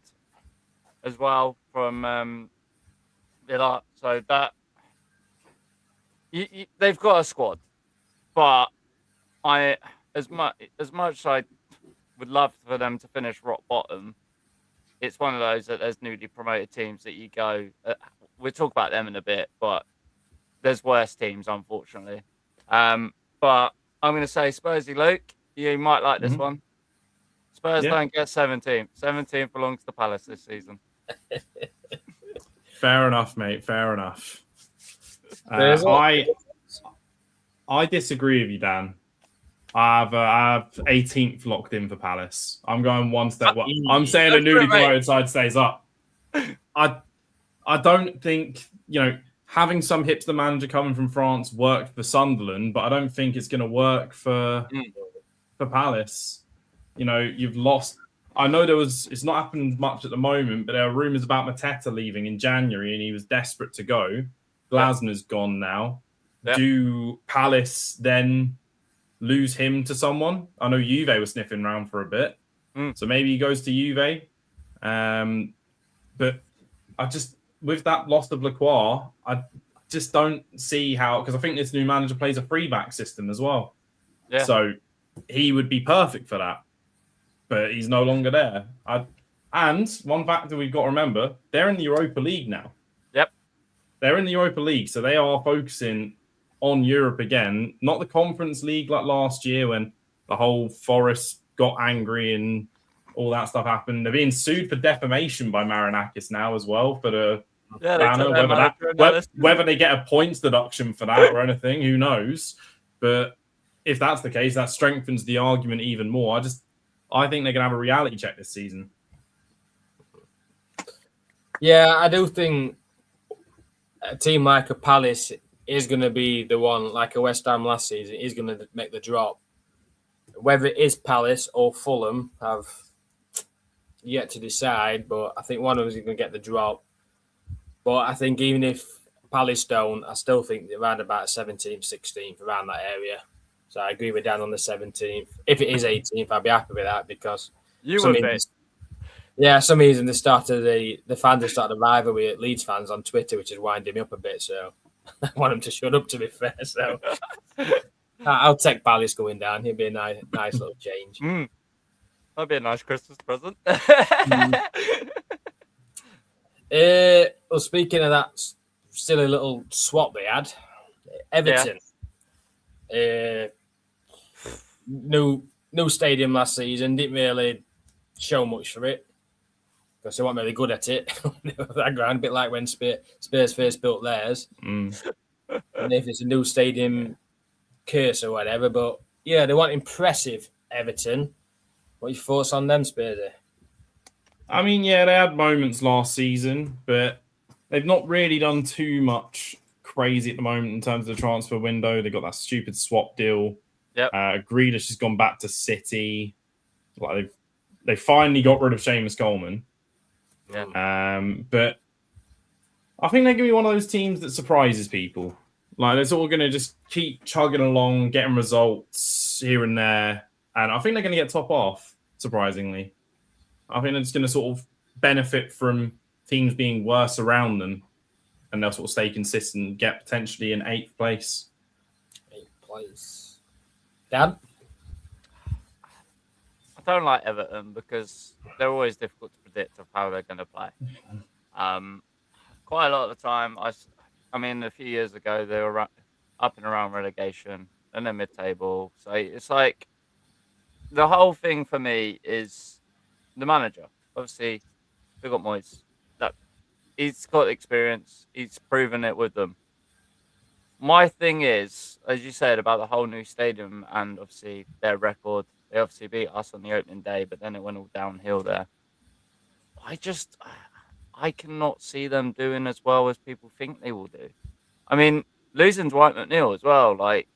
as well from Villa. So that they've got a squad, but as much as I would love for them to finish rock bottom, it's one of those that there's newly promoted teams that you go. We'll talk about them in a bit, but there's worse teams, unfortunately. But I'm going to say Spursy Luke. You might like this one. Spurs don't get 17th. 17th belongs to Palace this season. Fair enough, mate. Fair enough. I disagree with you, Dan. I have 18th locked in for Palace. I'm going one step. I'm saying a newly promoted side stays up. I don't think, having some hipster manager coming from France worked for Sunderland, but I don't think it's going to work for Palace. You've lost. I know it's not happened much at the moment, but there are rumours about Mateta leaving in January, and he was desperate to go. Glasner's gone now. Yep. Do Palace then lose him to someone? I know Juve was sniffing around for a bit, so maybe he goes to Juve. But with that loss of Lacroix, I just don't see how, because I think this new manager plays a 3-back system as well. Yeah. So he would be perfect for that. But he's no longer there. And one factor we've got to remember, they're in the Europa League now. Yep. They're in the Europa League, so they are focusing on Europe again, not the Conference League like last year when the whole Forest got angry and all that stuff happened. They're being sued for defamation by Marinakis now as well for the banner. Whether they get a points deduction for that or anything, who knows? But if that's the case, that strengthens the argument even more. I think they're going to have a reality check this season. Yeah, I do think a team like a Palace is going to be the one, like a West Ham last season, is going to make the drop. Whether it is Palace or Fulham, I've yet to decide, but I think one of them is going to get the drop. But I think even if Palace don't, I still think they're around about 17th, 16th, around that area. So I agree with Dan on the 17th. If it is 18th, I'll be happy with that because some reason the fans have started a rivalry with Leeds fans on Twitter, which is winding me up a bit. So I want them to shut up, to be fair. So I'll take Palace going down. It'd be a nice little change. That'd be a nice Christmas present. Well, speaking of that silly little swap they had, Everton. Yeah. New stadium last season, didn't really show much for it because they weren't really good at it. That ground, a bit like when Spurs first built theirs. And if it's a new stadium curse or whatever, but yeah, they weren't impressive, Everton. What are your thoughts on them, Spurs? I mean, yeah, they had moments last season, but they've not really done too much crazy at the moment in terms of the transfer window. They got that stupid swap deal. Yep. Grealish has gone back to City. Like they finally got rid of Seamus Coleman. Yeah. But I think they're going to be one of those teams that surprises people. Like they're sort of going to just keep chugging along, getting results here and there, and I think they're going to get top off. Surprisingly, I think they're just going to sort of benefit from teams being worse around them. And they'll sort of stay consistent and get potentially in 8th place. 8th place. Dan? I don't like Everton because they're always difficult to predict of how they're going to play. Quite a lot of the time, I mean, a few years ago, they were up and around relegation and then mid-table. So it's like the whole thing for me is the manager. Obviously, we've got Moyes. He's got experience. He's proven it with them. My thing is, as you said, about the whole new stadium and obviously their record. They obviously beat us on the opening day, but then it went all downhill there. I cannot see them doing as well as people think they will do. I mean, losing Dwight McNeil as well. Like,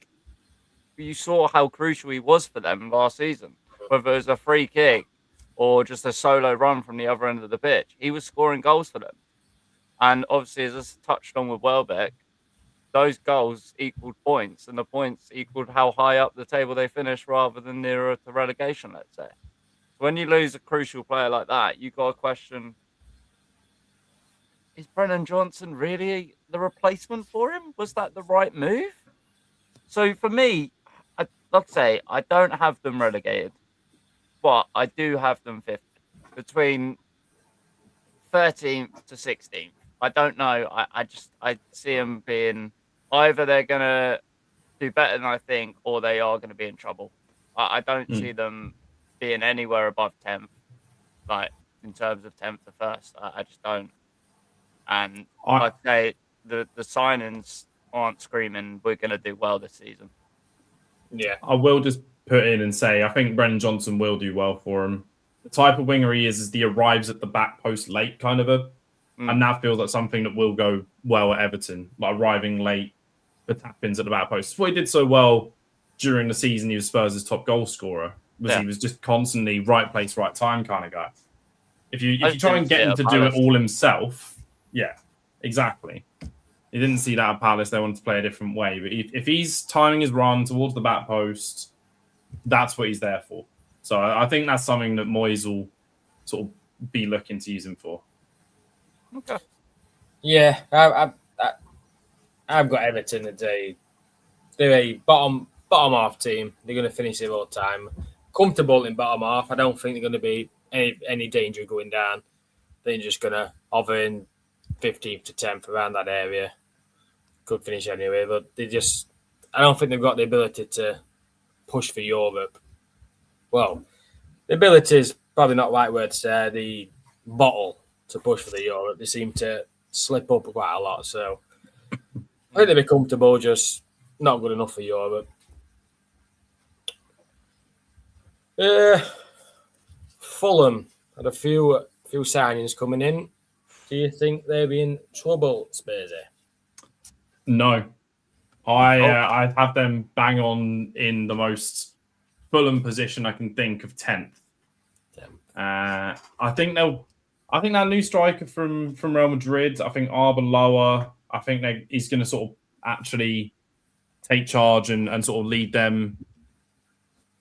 you saw how crucial he was for them last season. Whether it was a free kick or just a solo run from the other end of the pitch, he was scoring goals for them. And obviously, as I touched on with Welbeck, those goals equaled points, and the points equaled how high up the table they finished rather than nearer to relegation, let's say. When you lose a crucial player like that, you got to question, is Brennan Johnson really the replacement for him? Was that the right move? So for me, I'd say I don't have them relegated, but I do have them fifth, between 13th to 16th. I don't know. I see them being, either they're going to do better than I think, or they are going to be in trouble. I don't see them being anywhere above 10th, like in terms of 10th to 1st. I just don't. And I'd say the signings aren't screaming we're going to do well this season. Yeah. I will just put in and say I think Brennan Johnson will do well for him. The type of winger he is the arrives at the back post late kind of and that feels like something that will go well at Everton, like arriving late for tap-ins at the back post. That's what he did so well during the season. He was Spurs' top goal scorer. He was just constantly right place, right time kind of guy. If you try and get him to do it all himself, yeah, exactly. You didn't see that at Palace. They wanted to play a different way. But if he's timing his run towards the back post, that's what he's there for. So I think that's something that Moyes will sort of be looking to use him for. Okay. Yeah, I've got Everton today. They're a bottom half team. They're going to finish it all the time. Comfortable in bottom half. I don't think they're going to be any danger of going down. They're just going to hover in 15th to 10th around that area. Could finish anyway, but I don't think they've got the ability to push for Europe. Well, the ability is probably not the right word to say. The bottle to push for the Europe, they seem to slip up quite a lot. So I think they'll be comfortable, just not good enough for Europe. Fulham had a few signings coming in. Do you think they'll be in trouble, Spursy? No. I have them bang on in the most Fulham position I can think of 10th. I think that new striker from Real Madrid, I think Arbeloa, I think he's going to sort of actually take charge and sort of lead them,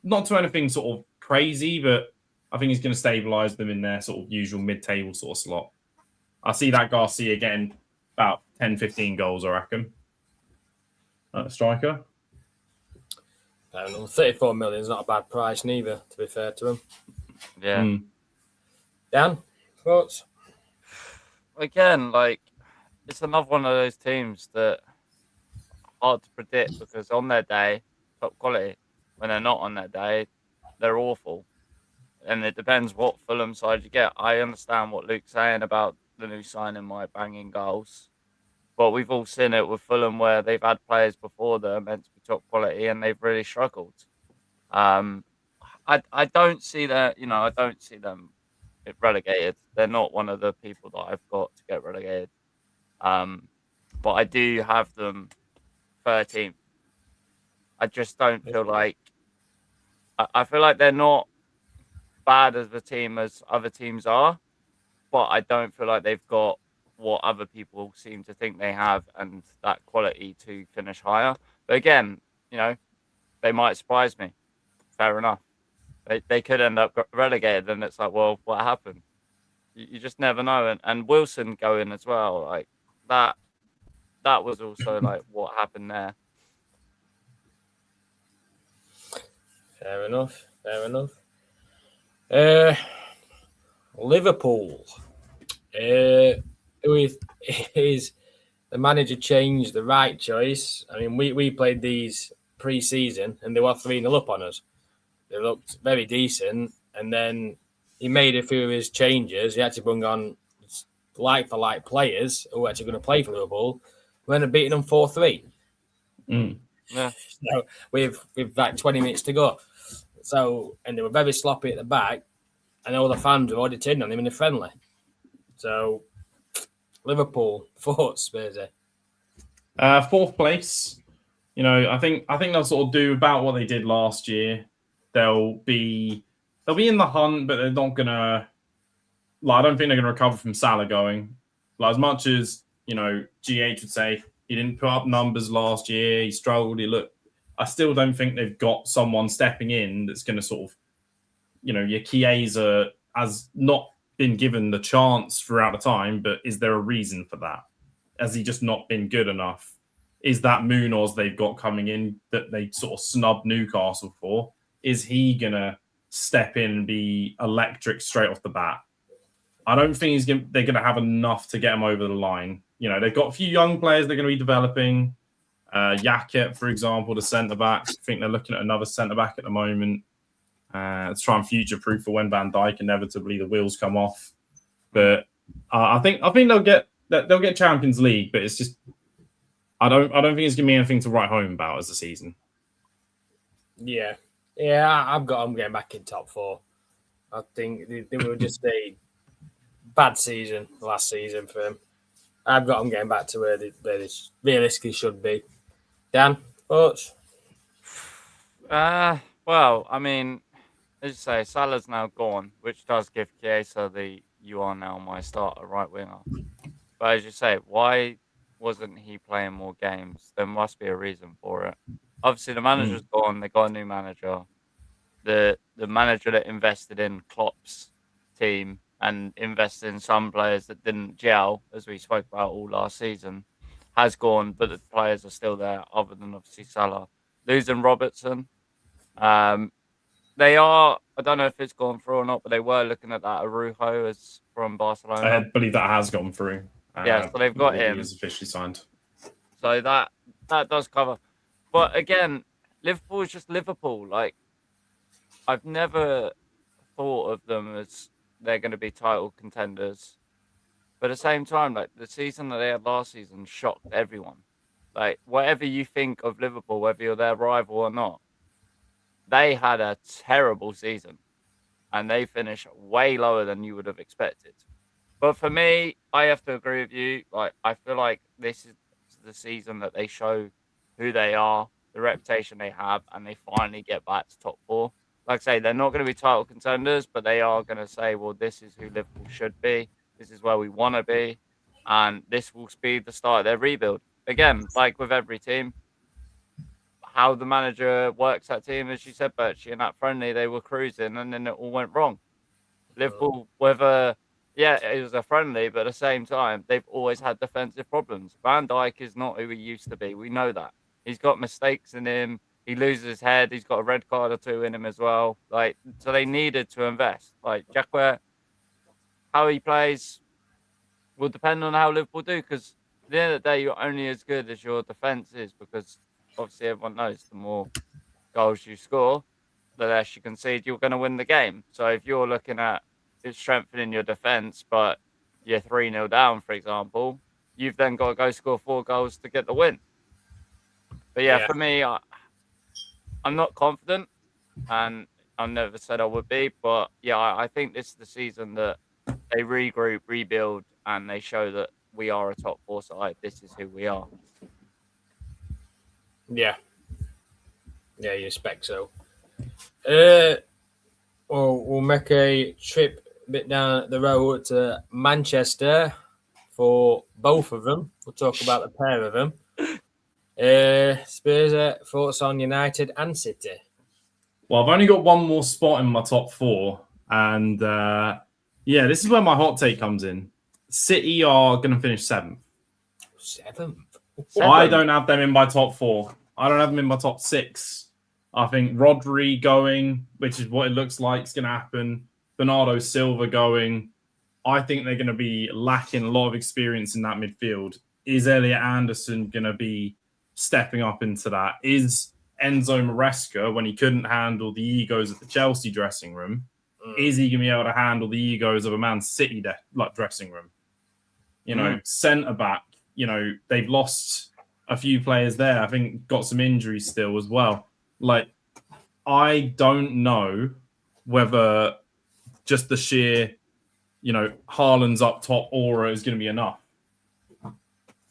not to anything sort of crazy, but I think he's going to stabilise them in their sort of usual mid-table sort of slot. I see that Garcia getting about 10, 15 goals, I reckon. Striker. 34 million is not a bad price neither, to be fair to him. Yeah. Dan, thoughts? Again, it's another one of those teams that hard to predict, because on their day, top quality. When they're not on their day, they're awful. And it depends what Fulham side you get. I understand what Luke's saying about the new signing might bang in goals. But we've all seen it with Fulham where they've had players before that are meant to be top quality and they've really struggled. I don't see that, I don't see them relegated. They're not one of the people that I've got to get relegated. But I do have them 13th. I just don't feel like, I feel like they're not bad as a team as other teams are, but I don't feel like they've got what other people seem to think they have and that quality to finish higher. But again, they might surprise me. Fair enough. They could end up relegated, and it's like, well, what happened? You just never know. And Wilson going as well, like that was also like what happened there. Fair enough. Liverpool. Is the manager changed the right choice? I mean, we played these pre-season and they were 3-0 up on us. They looked very decent, and then he made a few of his changes. He actually brought on like-for-like players who were actually going to play for Liverpool. We ended up beating them 4-3. Yeah. So with like 20 minutes to go. So, and they were very sloppy at the back, and all the fans were already turning on him in the friendly. So, Liverpool, thoughts, Spursy? Fourth place. I think they'll sort of do about what they did last year. They'll be in the hunt, but they're not gonna. I don't think they're gonna recover from Salah going. As much as GH would say, He didn't put up numbers last year. He struggled. I still don't think they've got someone stepping in that's going to sort of, your Chiesa has not been given the chance throughout the time, but is there a reason for that? Has he just not been good enough? Is that Munoz they've got coming in that they sort of snubbed Newcastle for? Is he going to step in and be electric straight off the bat? I don't think they're going to have enough to get him over the line. They've got a few young players they're going to be developing. Jacket, for example, the centre-back. I think they're looking at another centre-back at the moment. Let's try and future-proof for when Van Dijk inevitably the wheels come off. But I think they'll get Champions League, but it's just I don't think it's gonna be anything to write home about as a season. Yeah, I've got them getting back in top 4. I think they were just a bad season last season for them. I've got them getting back to where they realistically should be. Dan, thoughts? Well, I mean, as you say, Salah's now gone, which does give Chiesa you are now my starter right winger. But as you say, why wasn't he playing more games? There must be a reason for it. Obviously, the manager's gone. They got a new manager. The manager that invested in Klopp's team and invested in some players that didn't gel, as we spoke about all last season, has gone, but the players are still there, other than obviously Salah. Losing Robertson. They are, I don't know if it's gone through or not, but they were looking at that Arujo as from Barcelona. I believe that has gone through. Yeah, so they've got him. He is officially signed. So that does cover. But again, Liverpool is just Liverpool. Like, I've never thought of them as they're going to be title contenders. But at the same time, like, the season that they had last season shocked everyone. Like, whatever you think of Liverpool, whether you're their rival or not, they had a terrible season. And they finished way lower than you would have expected. But for me, I have to agree with you. Like, I feel like this is the season that they show who they are, the reputation they have, and they finally get back to top 4. Like I say, they're not going to be title contenders, but they are going to say, well, this is who Liverpool should be. This is where we want to be. And this will be the start of their rebuild. Again, like with every team, how the manager works that team, as you said, Birchie, in that friendly, they were cruising and then it all went wrong. Liverpool, it was a friendly, but at the same time, they've always had defensive problems. Van Dijk is not who he used to be. We know that. He's got mistakes in him. He loses his head. He's got a red card or 2 in him as well. Like, so they needed to invest. Like, Jacquet, how he plays will depend on how Liverpool do, because at the end of the day, you're only as good as your defense is, because obviously everyone knows the more goals you score, the less you concede, you're going to win the game. So if you're looking at strengthening your defense, but you're 3-0 down, for example, you've then got to go score 4 goals to get the win. But yeah. For me, I'm not confident, and I never said I would be, but yeah, I think this is the season that they regroup, rebuild, and they show that we are a top 4 side. This is who we are. Yeah, you expect so. We'll make a trip a bit down the road to Manchester for both of them. We'll talk about the pair of them. Spurs, thoughts on United and City? Well, I've only got one more spot in my top 4. And this is where my hot take comes in. City are going to finish 7th. 7th? I don't have them in my top 4. I don't have them in my top 6. I think Rodri going, which is what it looks like is going to happen. Bernardo Silva going. I think they're going to be lacking a lot of experience in that midfield. Is Elliot Anderson going to be stepping up into that? Is Enzo Maresca, when he couldn't handle the egos of the Chelsea dressing room, is he going to be able to handle the egos of a Man City dressing room? Centre-back, they've lost a few players there. I think got some injuries still as well. Like, I don't know whether just the sheer, Haaland's up top aura is going to be enough.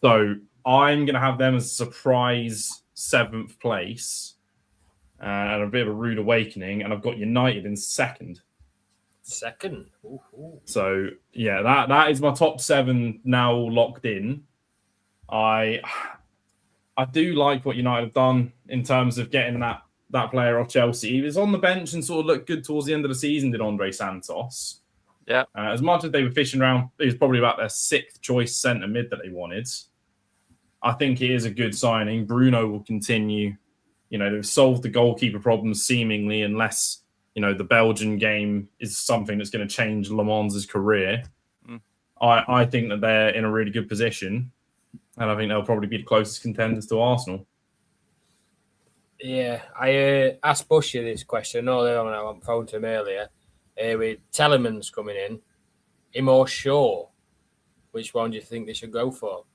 So I'm going to have them as a surprise 7th place and a bit of a rude awakening. And I've got United in 2nd. Ooh. So, yeah, that is my top 7 now locked in. I do like what United have done in terms of getting that player off Chelsea. He was on the bench and sort of looked good towards the end of the season, did Andre Santos. Yeah. As much as they were fishing around, it was probably about their 6th choice centre mid that they wanted. I think it is a good signing. Bruno will continue. They've solved the goalkeeper problem seemingly, unless, the Belgian game is something that's going to change Le Mans' career. I think that they're in a really good position, and I think they'll probably be the closest contenders to Arsenal. Yeah, I asked Bushy this question. I know that when I phoned to him earlier. With Telemans coming in, him or Shaw, which one do you think they should go for?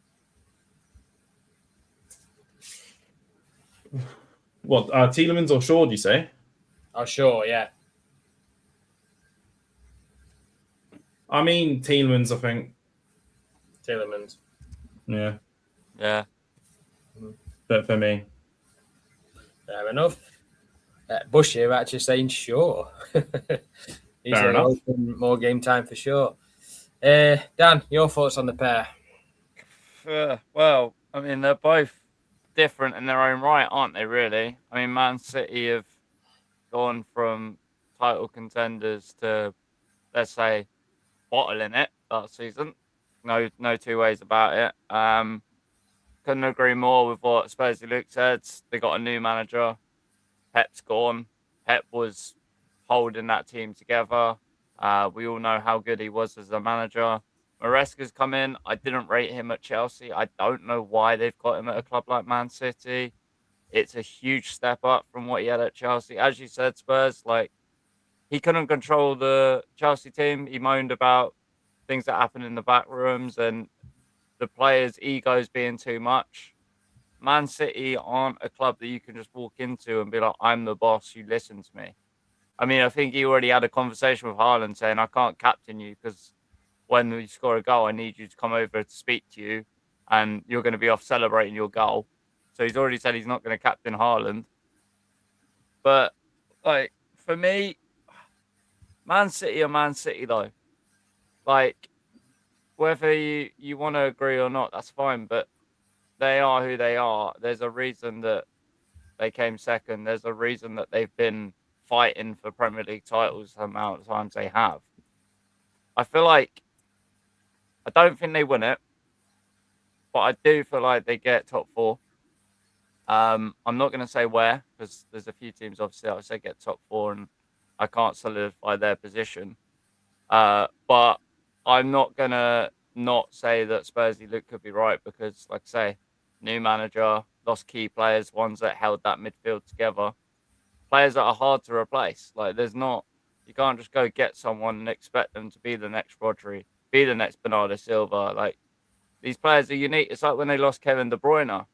What, Tielemans or Shaw, do you say? Oh, Shaw, yeah. I mean, Tielemans, I think. Telemans. Yeah. Yeah. But for me. Fair enough. Bushy are actually saying Shaw. He's Fair enough. More game time for sure. Dan, your thoughts on the pair? Well, I mean, they're both different in their own right, aren't they, really? I mean, Man City have gone from title contenders to, let's say, bottling it last season. No two ways about it. Couldn't agree more with what Spursy Luke said. They got a new manager. Pep's gone. Pep was holding that team together. We all know how good he was as a manager. Maresca's come in. I didn't rate him at Chelsea. I don't know why they've got him at a club like Man City. It's a huge step up from what he had at Chelsea. As you said, Spurs, he couldn't control the Chelsea team. He moaned about things that happen in the back rooms and the players' egos being too much. Man City aren't a club that you can just walk into and be like, I'm the boss, you listen to me. I mean, I think he already had a conversation with Haaland saying, I can't captain you because when you score a goal, I need you to come over to speak to you and you're going to be off celebrating your goal. So he's already said he's not going to captain Haaland. But, for me, Man City are Man City, though. Whether you want to agree or not, that's fine. But they are who they are. There's a reason that they came second. There's a reason that they've been fighting for Premier League titles the amount of times they have. I feel like I don't think they win it, but I do feel like they get top 4. I'm not going to say where because there's a few teams obviously I would say get top 4 and I can't solidify their position. But I'm not going to not say that Spursy Luke could be right because, like I say, new manager, lost key players, ones that held that midfield together. Players that are hard to replace. You can't just go get someone and expect them to be the next Rodri, be the next Bernardo Silva. These players are unique. It's like when they lost Kevin De Bruyne.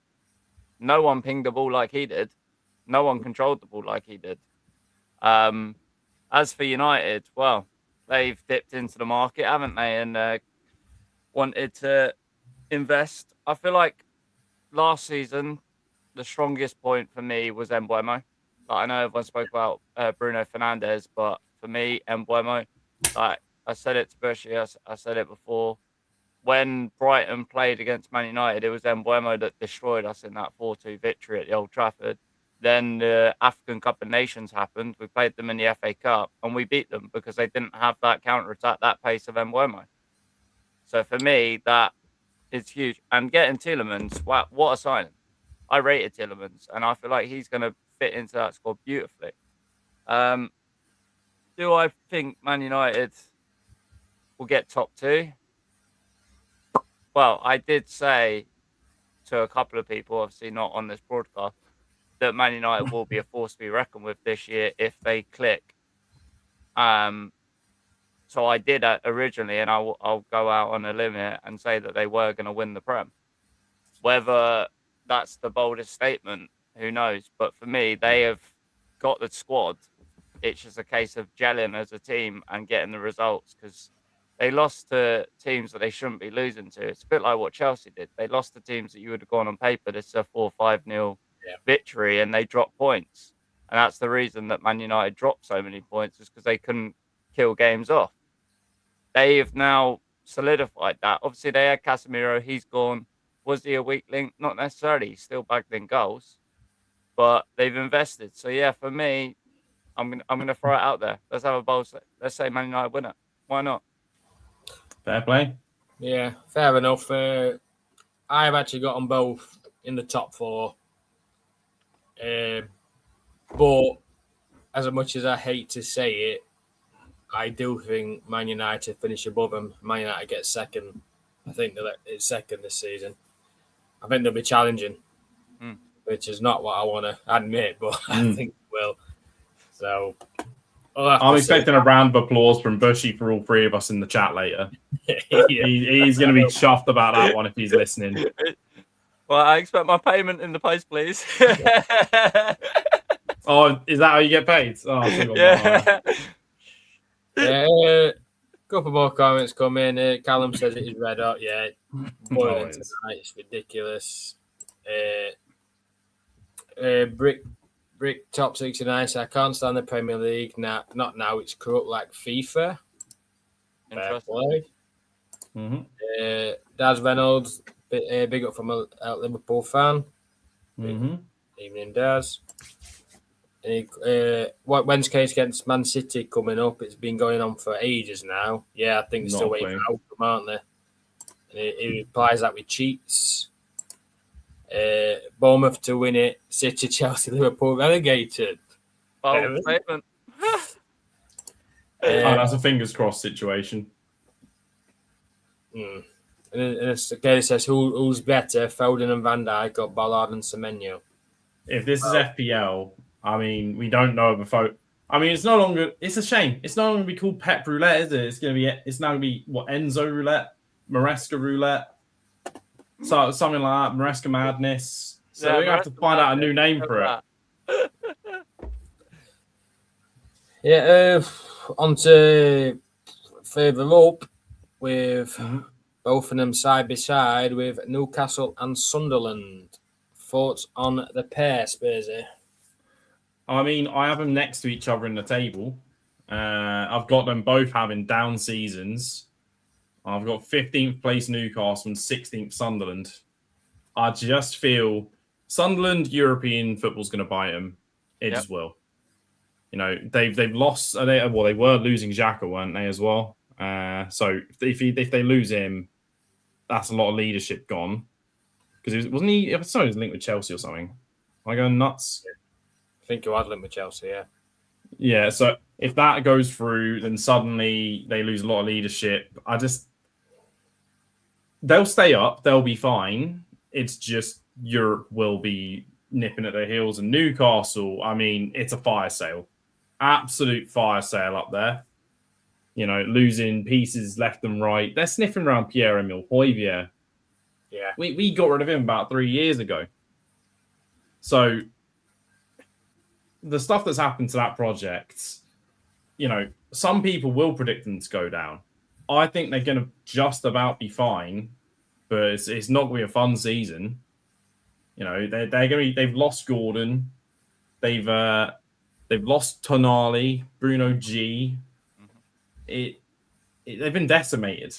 No one pinged the ball like he did. No one controlled the ball like he did. As for United, well, they've dipped into the market, haven't they? And wanted to invest. I feel like last season, the strongest point for me was Mbeumo. I know everyone spoke about Bruno Fernandes, but for me, Mbeumo, I said it to Bushy, I said it before. When Brighton played against Man United, it was Mbeumo that destroyed us in that 4-2 victory at the Old Trafford. Then the African Cup of Nations happened. We played them in the FA Cup, and we beat them because they didn't have that counter-attack, that pace of Mbeumo. So for me, that is huge. And getting Tielemans, wow, what a signing. I rated Tielemans, and I feel like he's going to fit into that squad beautifully. Do I think Man United will get top 2? Well, I did say to a couple of people, obviously not on this broadcast, that Man United will be a force to be reckoned with this year if they click. So I did originally, and I'll go out on a limb here and say that they were going to win the Prem. Whether that's the boldest statement, who knows? But for me, they have got the squad. It's just a case of gelling as a team and getting the results because they lost to teams that they shouldn't be losing to. It's a bit like what Chelsea did. They lost to teams that you would have gone on paper. This is a 4-5-0 victory, and they dropped points. And that's the reason that Man United dropped so many points is because they couldn't kill games off. They have now solidified that. Obviously, they had Casemiro. He's gone. Was he a weak link? Not necessarily. He's still bagged in goals, but they've invested. So yeah, for me, I'm gonna throw it out there. Let's have a bold. Let's say Man United win it. Why not? Fair play. Yeah, fair enough. I've actually got them both in the top four. But as much as I hate to say it, I do think Man United finish above them. Man United get second. I think it's second this season. I think they'll be challenging, which is not what I want to admit, but I think they will. So I'm expecting a round of applause from Bushy for all three of us in the chat later. Yeah. He's going to be chuffed about that one if he's listening. Well, I expect my payment in the post, please. Oh, is that how you get paid? Oh, yeah. Couple more comments come in. Callum says it is red hot. Yeah, boiling tonight. It's ridiculous. Brick top 69. So I can't stand the Premier League now. Not now. It's corrupt like FIFA. Fair play. Mm-hmm. Daz Reynolds, big up from a Liverpool fan. Mm-hmm. Evening, Daz. When's case against Man City coming up? It's been going on for ages now. Yeah, I think they're still waiting for outcome, aren't they? And he replies that with cheats. Bournemouth to win it. City, Chelsea, Liverpool relegated. Oh, statement. That's a fingers crossed situation. And it says who's better, Foden and Van Dijk, or Ballard and Semenyo? If this is FPL, I mean, we don't know before. I mean, it's no longer. It's a shame. It's no longer be called Pep Roulette, is it? It's now gonna be what, Enzo Roulette, Maresca Roulette, so something like that. Maresca Madness. So we have to find out a new name for it. Yeah. On to further up with both of them side by side with Newcastle and Sunderland. Thoughts on the pair, Spursy? I mean, I have them next to each other in the table. I've got them both having down seasons. I've got 15th place Newcastle and 16th Sunderland. I just feel Sunderland European football's going to bite them. It just will. You know, they've lost. They were losing Xhaka, weren't they, as well? So if they lose him, that's a lot of leadership gone. Because wasn't he? He was linked with Chelsea or something. Am I going nuts? I think you had linked with Chelsea, yeah. Yeah. So if that goes through, then suddenly they lose a lot of leadership. They'll stay up. They'll be fine. It's just Europe will be nipping at their heels. And Newcastle, I mean, it's a fire sale. Absolute fire sale up there. You know, losing pieces left and right. They're sniffing around Pierre-Emile Højbjerg. Yeah. We got rid of him about 3 years ago. So the stuff that's happened to that project, you know, some people will predict them to go down. I think they're going to just about be fine, but it's not going to be a fun season. You know, they're going to be. They've lost Gordon. They've lost Tonali, Bruno G. They've been decimated.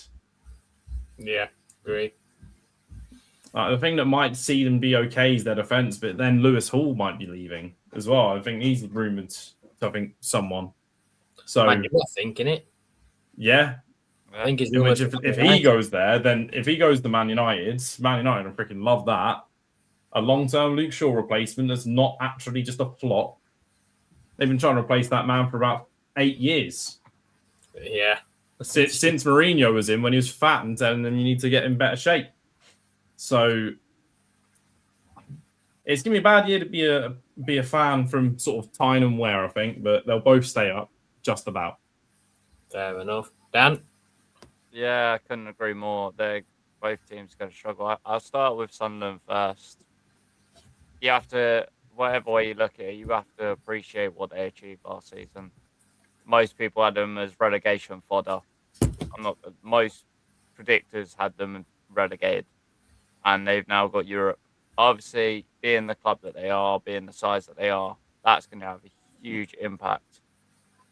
Yeah, agree. The thing that might see them be okay is their defense, but then Lewis Hall might be leaving as well. I think he's rumored to someone. So Man, you're thinking it. Yeah. I think if he goes there, then if he goes to Man United will freaking love that. A long-term Luke Shaw replacement that's not actually just a flop. They've been trying to replace that man for about 8 years. Yeah. Since Mourinho was in, when he was fat and telling them you need to get in better shape. So it's gonna be a bad year to be a fan from sort of Tyne and Ware, I think, but they'll both stay up just about. Fair enough. Dan? Yeah, I couldn't agree more. Both teams going to struggle. I'll start with Sunderland first. You have to, whatever way you look at it, you have to appreciate what they achieved last season. Most people had them as relegation fodder. Most predictors had them relegated, and they've now got Europe. Obviously, being the club that they are, being the size that they are, that's going to have a huge impact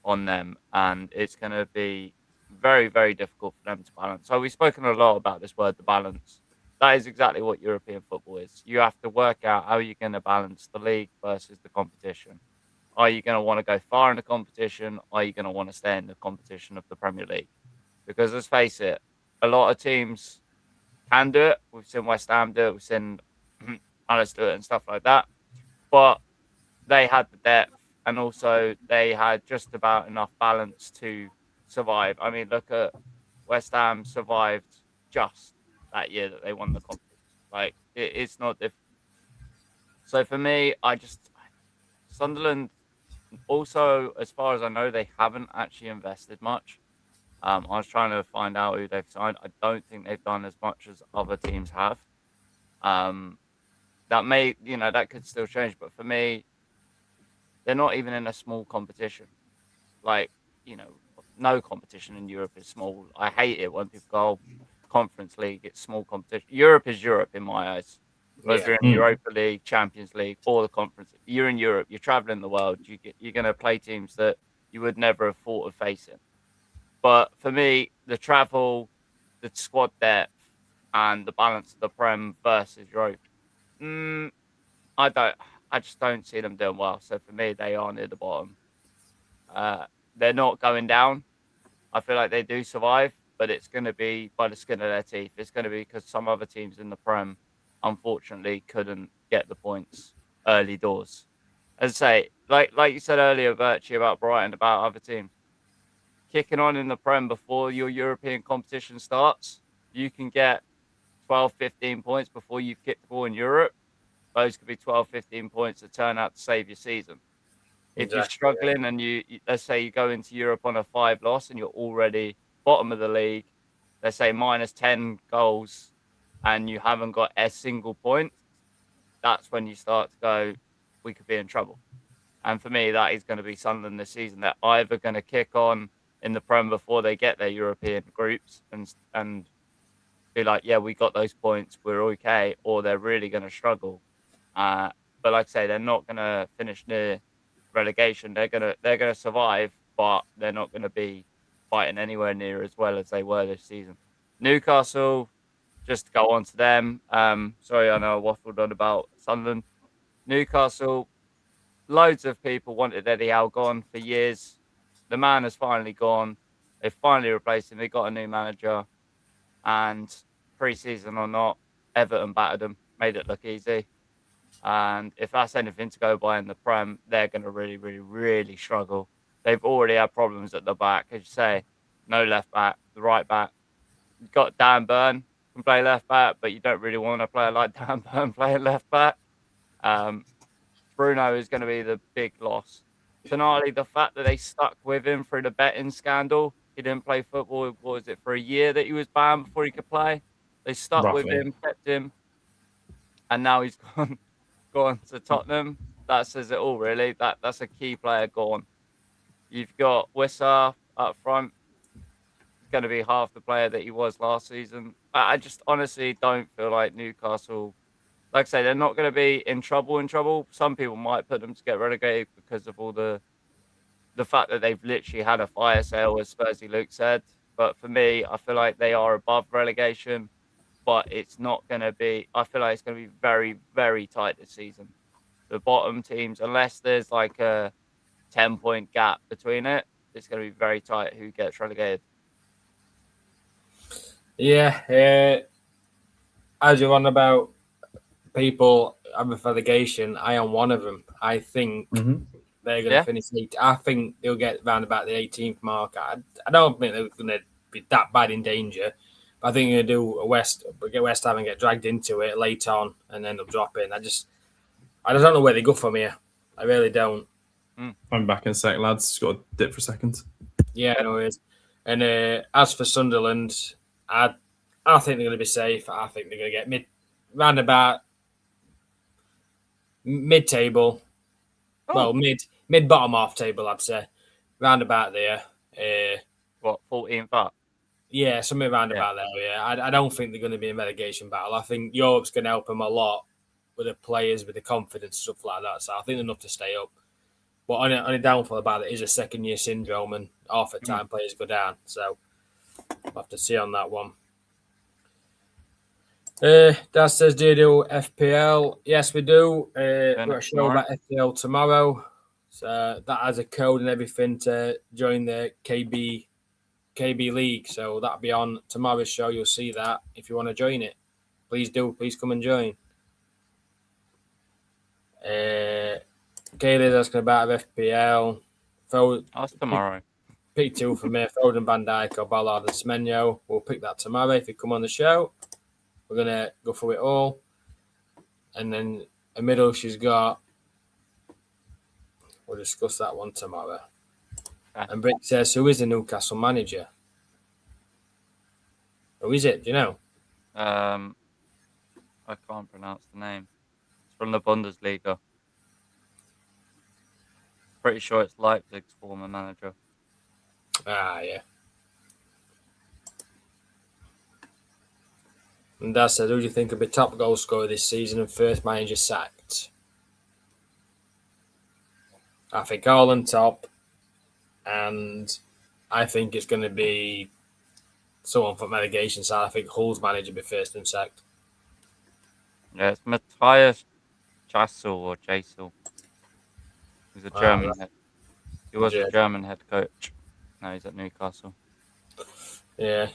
on them, and it's going to be very, very difficult for them to balance. So we've spoken a lot about this word, the balance. that is exactly what European football is. You have to work out how you're going to balance the league versus the competition. Are you going to want to go far in the competition? Are you going to want to stay in the competition of the Premier League? Because let's face it, a lot of teams can do it. We've seen West Ham do it. We've seen Palace do it and stuff like that. But they had the depth, and also they had just about enough balance to survive. I mean, look at West Ham survived just that year that they won the competition. Like it's not difficult. So for me, Sunderland. Also, as far as I know, they haven't actually invested much. I was trying to find out who they've signed. I don't think they've done as much as other teams have. Um, that could still change. But for me, they're not even in a small competition. Like, no competition in Europe is small. I hate it when people go, Conference League, it's small competition. Europe is Europe in my eyes. Whether you're in Europa League, Champions League, or the conference, you're in Europe. You're traveling the world. You're going to play teams that you would never have thought of facing. But for me, the travel, the squad depth, and the balance of the Prem versus Europa, I just don't see them doing well. So for me, they are near the bottom. They're not going down. I feel like they do survive, but it's going to be by the skin of their teeth. It's going to be because some other teams in the Prem, unfortunately, couldn't get the points early doors. As I say, like you said earlier, Virtue, about Brighton, about other teams, kicking on in the Prem before your European competition starts, you can get 12, 15 points before you've kicked the ball in Europe. Those could be 12, 15 points that turn out to save your season. If you're struggling and you let's say you go into Europe on a 5 loss and you're already bottom of the league, let's say minus 10 goals, and you haven't got a single point, that's when you start to go, we could be in trouble. And for me, that is going to be Sunderland this season. They're either going to kick on in the Prem before they get their European groups and be like, yeah, we got those points, we're okay, or they're really going to struggle. But like I say, they're not going to finish near relegation. They're gonna survive, but they're not going to be fighting anywhere near as well as they were this season. Newcastle, just to go on to them. Sorry, I know I waffled on about Sunderland. Newcastle, loads of people wanted Eddie Howe gone for years. The man has finally gone. They finally replaced him. They got a new manager, and pre-season or not, Everton battered them, made it look easy. And if that's anything to go by in the Prem, they're going to really, really, really struggle. They've already had problems at the back. As you say, no left back, the right back. You've got Dan Burn, can play left back, but you don't really want to play like Dan Burn playing left back. Bruno is going to be the big loss. Tonali, the fact that they stuck with him through the betting scandal, he didn't play football, what was it, for a year that he was banned before he could play? They stuck with him, kept him, and now he's gone to Tottenham. That says it all, really. That's a key player gone. You've got Wissa up front. He's going to be half the player that he was last season. I just honestly don't feel like Newcastle, like I say, they're not going to be in trouble. Some people might put them to get relegated because of all the fact that they've literally had a fire sale, as Spursy Luke said. But for me, I feel like they are above relegation. But it's not going to be, I feel like it's going to be very, very tight this season. The bottom teams, unless there's like a 10-point gap between it, it's going to be very tight who gets relegated. Yeah. As you're on about people having relegation, I am one of them. I think they're going to finish 8. I think they'll get round about the 18th mark. I don't think they're going to be that bad in danger. I think you're going to get West Ham and get dragged into it late on and end up dropping. I just don't know where they go from here. I really don't. I'm back in a sec, lads. Just got to dip for a second. Yeah, no worries. And as for Sunderland, I think they're going to be safe. I think they're going to get round about mid-table. Well, mid-bottom half table, I'd say. Round about there. 14th up? Yeah, something around about there. Yeah, I don't think they're going to be in relegation battle. I think Europe's going to help them a lot with the players, with the confidence, stuff like that. So I think they're enough to stay up. But on a downfall about it is a second-year syndrome, and half the time players go down. So we'll have to see on that one. Dad says, do you do FPL? Yes, we do. We've got a show tomorrow? about FPL tomorrow. So that has a code and everything to join the KB League. So that'll be on tomorrow's show. You'll see that if you want to join it. Please do. Please come and join. Kaylee's asking about FPL. That's tomorrow. Pick two for me, Foden, Van Dijk, or Ballard and Semenyo. We'll pick that tomorrow if you come on the show. We're going to go through it all. And then in the middle, she's got... We'll discuss that one tomorrow. Okay. And Brick says, who is the Newcastle manager? Who is it? Do you know? I can't pronounce the name. It's from the Bundesliga. Pretty sure it's Leipzig's former manager. Yeah. And Dad said, who do you think will be top goal scorer this season and first manager sacked? I think Haaland top, and I think it's going to be someone from relegation side. I think Hull's manager will be first and sacked. Yeah, it's Matthias Chassel or Jasel. He's a German. He was a German head coach. Now he's at Newcastle. Yeah.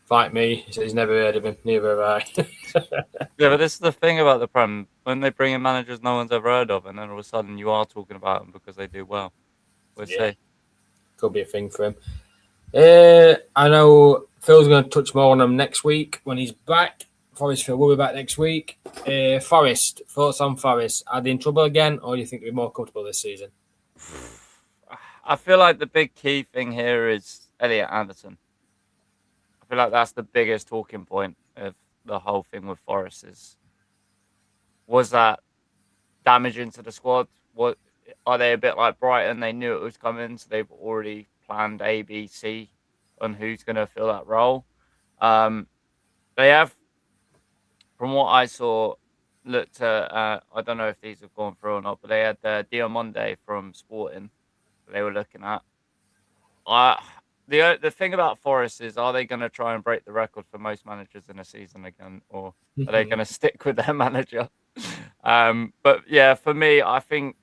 Like me, he said he's never heard of him. Neither have I. Yeah, but this is the thing about the Prem. When they bring in managers no one's ever heard of, and then all of a sudden you are talking about them because they do well. We'll see. Could be a thing for him. I know Phil's going to touch more on him next week when he's back. Forest Phil will be back next week. Forest, thoughts on Forest? Are they in trouble again, or do you think they'll be more comfortable this season? I feel like the big key thing here is Elliot Anderson. I feel like that's the biggest talking point of the whole thing with Forest was that damaging to the squad? What are they a bit like Brighton? They knew it was coming, so they've already planned A, B, C on who's going to fill that role. They have, from what I saw, looked at, I don't know if these have gone through or not, but they had Diamonde from Sporting they were looking at. The thing about Forest is, are they going to try and break the record for most managers in a season again, or are they going to stick with their manager? But yeah, for me, I think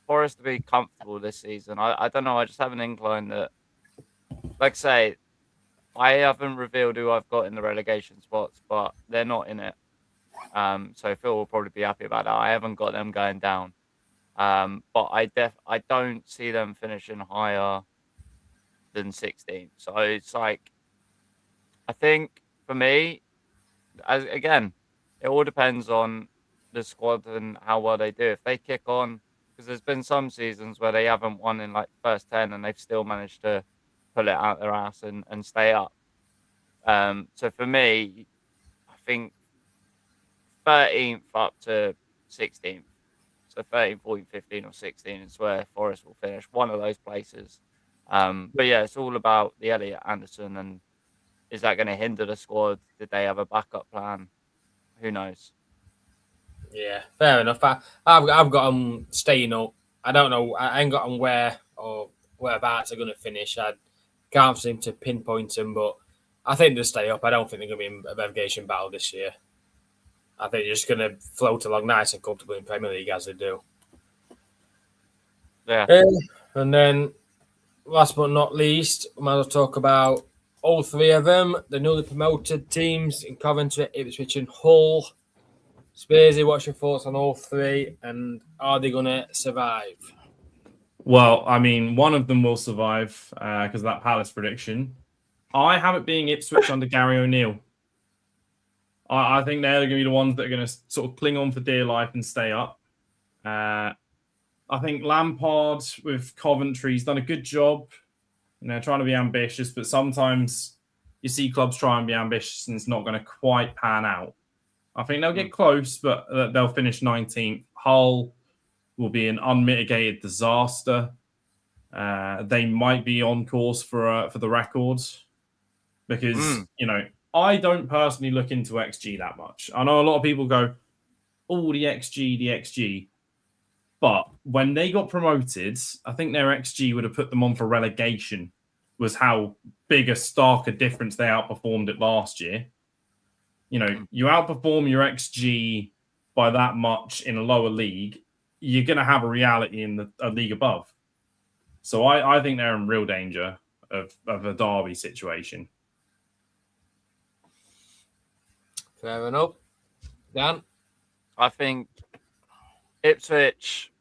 Forest to be comfortable this season. I don't know. I just have an incline that, like I say, I haven't revealed who I've got in the relegation spots, but they're not in it. So Phil will probably be happy about that. I haven't got them going down. But I don't see them finishing higher than 16. So it's like, I think for me, again, it all depends on the squad and how well they do. If they kick on, because there's been some seasons where they haven't won in like the first 10 and they've still managed to pull it out their ass and stay up. So for me, I think 13th up to 16th. So 13, 14, 15 or 16 is where Forest will finish. One of those places. But yeah, it's all about the Elliot Anderson and is that going to hinder the squad? Did they have a backup plan? Who knows? Yeah, fair enough. I've got them staying up. I don't know. I ain't got them where or whereabouts they're going to finish. I can't seem to pinpoint them, but I think they'll stay up. I don't think they're going to be in a relegation battle this year. I think they're just going to float along nice and comfortably in Premier League as they do. Yeah. And then, last but not least, we might as well talk about all three of them, the newly promoted teams in Coventry, Ipswich and Hull. Spursy, what's your thoughts on all three, and are they going to survive? Well, I mean, one of them will survive because of that Palace prediction. I have it being Ipswich under Gary O'Neill. I think they're going to be the ones that are going to sort of cling on for dear life and stay up. I think Lampard with Coventry's done a good job. Trying to be ambitious, but sometimes you see clubs try and be ambitious and it's not going to quite pan out. I think they'll get close, but they'll finish 19th. Hull will be an unmitigated disaster. They might be on course for the record because, I don't personally look into XG that much. I know a lot of people go, the XG. But when they got promoted, I think their XG would have put them on for relegation, was how big a starker difference they outperformed it last year. you outperform your XG by that much in a lower league, you're going to have a reality in a league above. So I think they're in real danger of a Derby situation. Fair enough. Dan? I think Ipswich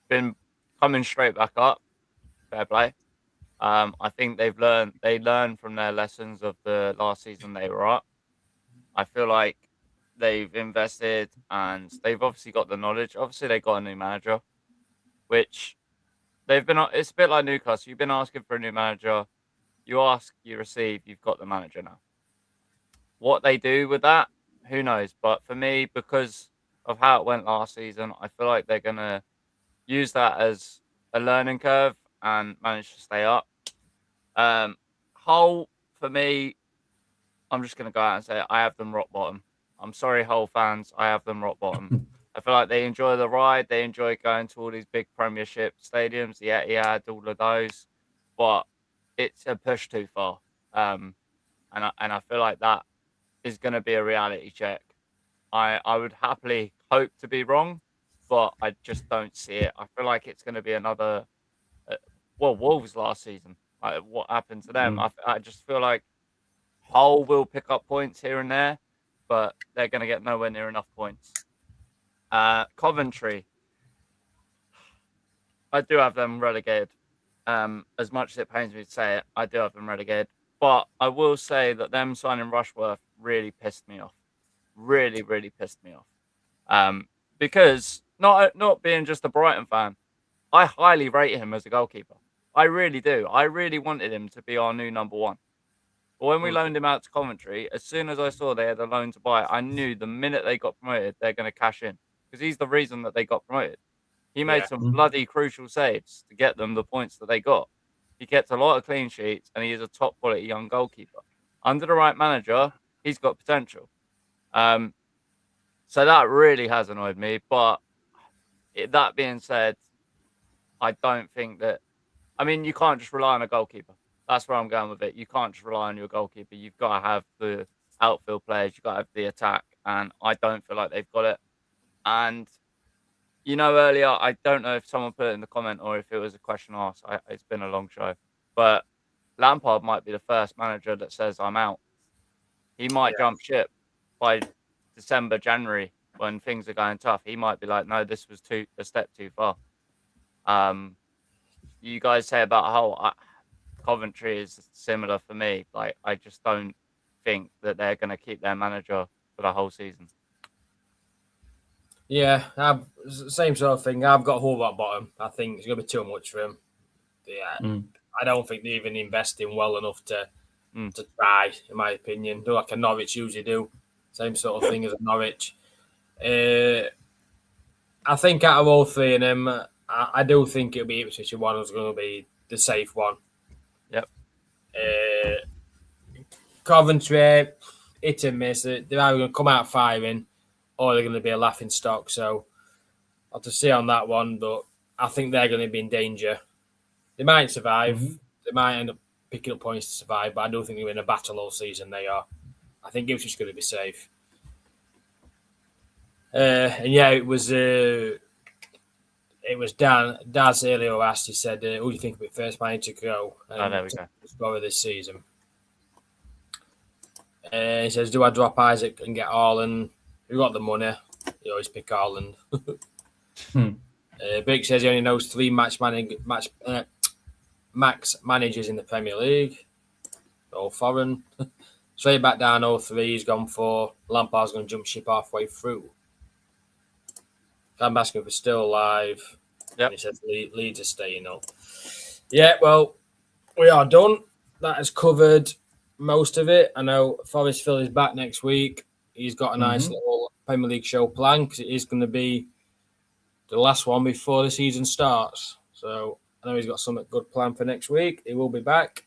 been coming straight back up. Fair play. I think they learned from their lessons of the last season they were up. I feel like they've invested and they've obviously got the knowledge. Obviously, they got a new manager, which they've been. It's a bit like Newcastle. You've been asking for a new manager. You ask, you receive. You've got the manager now. What they do with that, who knows? But for me, because of how it went last season, I feel like they're gonna use that as a learning curve and manage to stay up. Hull, for me, I'm just going to go out and say I have them rock bottom. I'm sorry, Hull fans. I have them rock bottom. I feel like they enjoy the ride. They enjoy going to all these big Premiership stadiums, the Etihad, all of those. But it's a push too far. And I feel like that is going to be a reality check. I would happily hope to be wrong, but I just don't see it. I feel like it's going to be another, Wolves last season. What happened to them? I just feel like Hull will pick up points here and there, but they're going to get nowhere near enough points. Coventry, I do have them relegated. As much as it pains me to say it, I do have them relegated. But I will say that them signing Rushworth really pissed me off. Really, really pissed me off. Because not being just a Brighton fan, I highly rate him as a goalkeeper. I really do. I really wanted him to be our new number one. But when we loaned him out to Coventry, as soon as I saw they had a loan to buy, I knew the minute they got promoted, they're going to cash in. Because he's the reason that they got promoted. He made some bloody crucial saves to get them the points that they got. He kept a lot of clean sheets, and he is a top quality young goalkeeper. Under the right manager, he's got potential. So that really has annoyed me. But that being said, I don't think that. I mean, you can't just rely on a goalkeeper. That's where I'm going with it. You can't just rely on your goalkeeper. You've got to have the outfield players. You've got to have the attack. And I don't feel like they've got it. And, earlier, I don't know if someone put it in the comment or if it was a question asked. It's been a long show. But Lampard might be the first manager that says, I'm out. He might jump ship by December, January, when things are going tough. He might be like, no, this was a step too far. You guys say about Hull, Coventry is similar for me. Like, I just don't think that they're going to keep their manager for the whole season. Yeah, same sort of thing. I've got Hull at bottom. I think it's going to be too much for him. Yeah, I don't think they're even investing well enough to try, in my opinion. Do like a Norwich usually do. Same sort of thing as a Norwich. I think out of all three of them, I do think it'll be Ipswich, and one who's going to be the safe one. Yep. Coventry, hit and miss. They're either going to come out firing or they're going to be a laughing stock. So I'll have to see on that one, but I think they're going to be in danger. They might survive. They might end up picking up points to survive, but I do think they're in a battle all season. They are. I think Ipswich going to be safe. And yeah, it was Daz earlier who asked. He said, "Who do you think will be first man to go?" There we go. Scorer this season. He says, "Do I drop Isaac and get Haaland? Who got the money? You always pick Haaland." Big says he only knows 3 max managers in the Premier League. All foreign. Straight back down 0-3. He's gone for Lampard's going to jump ship halfway through. I'm asking if we're still alive. Yep. He says Leeds are staying up. Yeah, well, we are done. That has covered most of it. I know Forest Phil is back next week. He's got a nice little Premier League show planned because it is going to be the last one before the season starts. So I know he's got something good planned for next week. He will be back.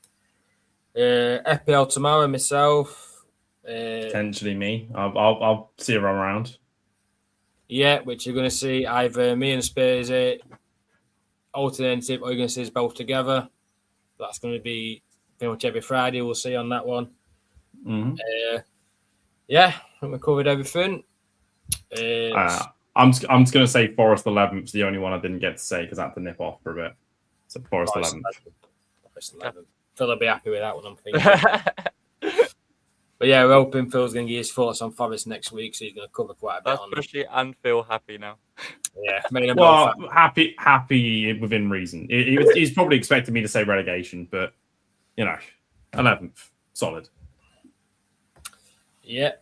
FPL tomorrow, myself. Potentially me. I'll see you around. Yeah, which you're going to see either me and Spurs alternative, or you're going to see us both together. That's going to be pretty much every Friday. We'll see on that one. Yeah, I think we covered everything. It's- I'm just going to say Forest 11th, the only one I didn't get to say because I had to nip off for a bit. So Forest 11th. Forest 11th. Phil will be happy with that one, I'm thinking. But yeah, we're hoping Phil's going to give his thoughts on Forest next week, so he's going to cover quite a bit That's on Bushy and Phil happy now. Yeah, made them Well, both happy within reason. He's probably expected me to say relegation, but 11th, solid. Yeah.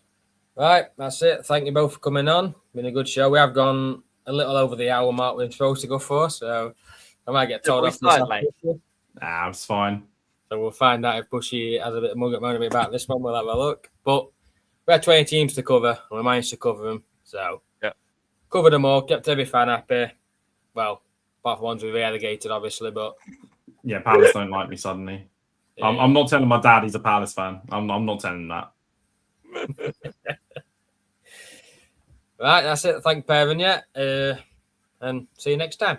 Right, that's it. Thank you both for coming on. Been a good show. We have gone a little over the hour mark we're supposed to go for, so I might get told off this. It's fine. So we'll find out if Bushy has a bit of mug at moment about this one. We'll have a look. But we had 20 teams to cover, and we managed to cover them. So covered them all, kept every fan happy. Well, apart from ones we relegated, obviously, but yeah, Palace don't like me suddenly. Yeah. I'm not telling my dad he's a Palace fan. I'm not telling him that. Right, that's it. Thank you, Pervin, and see you next time.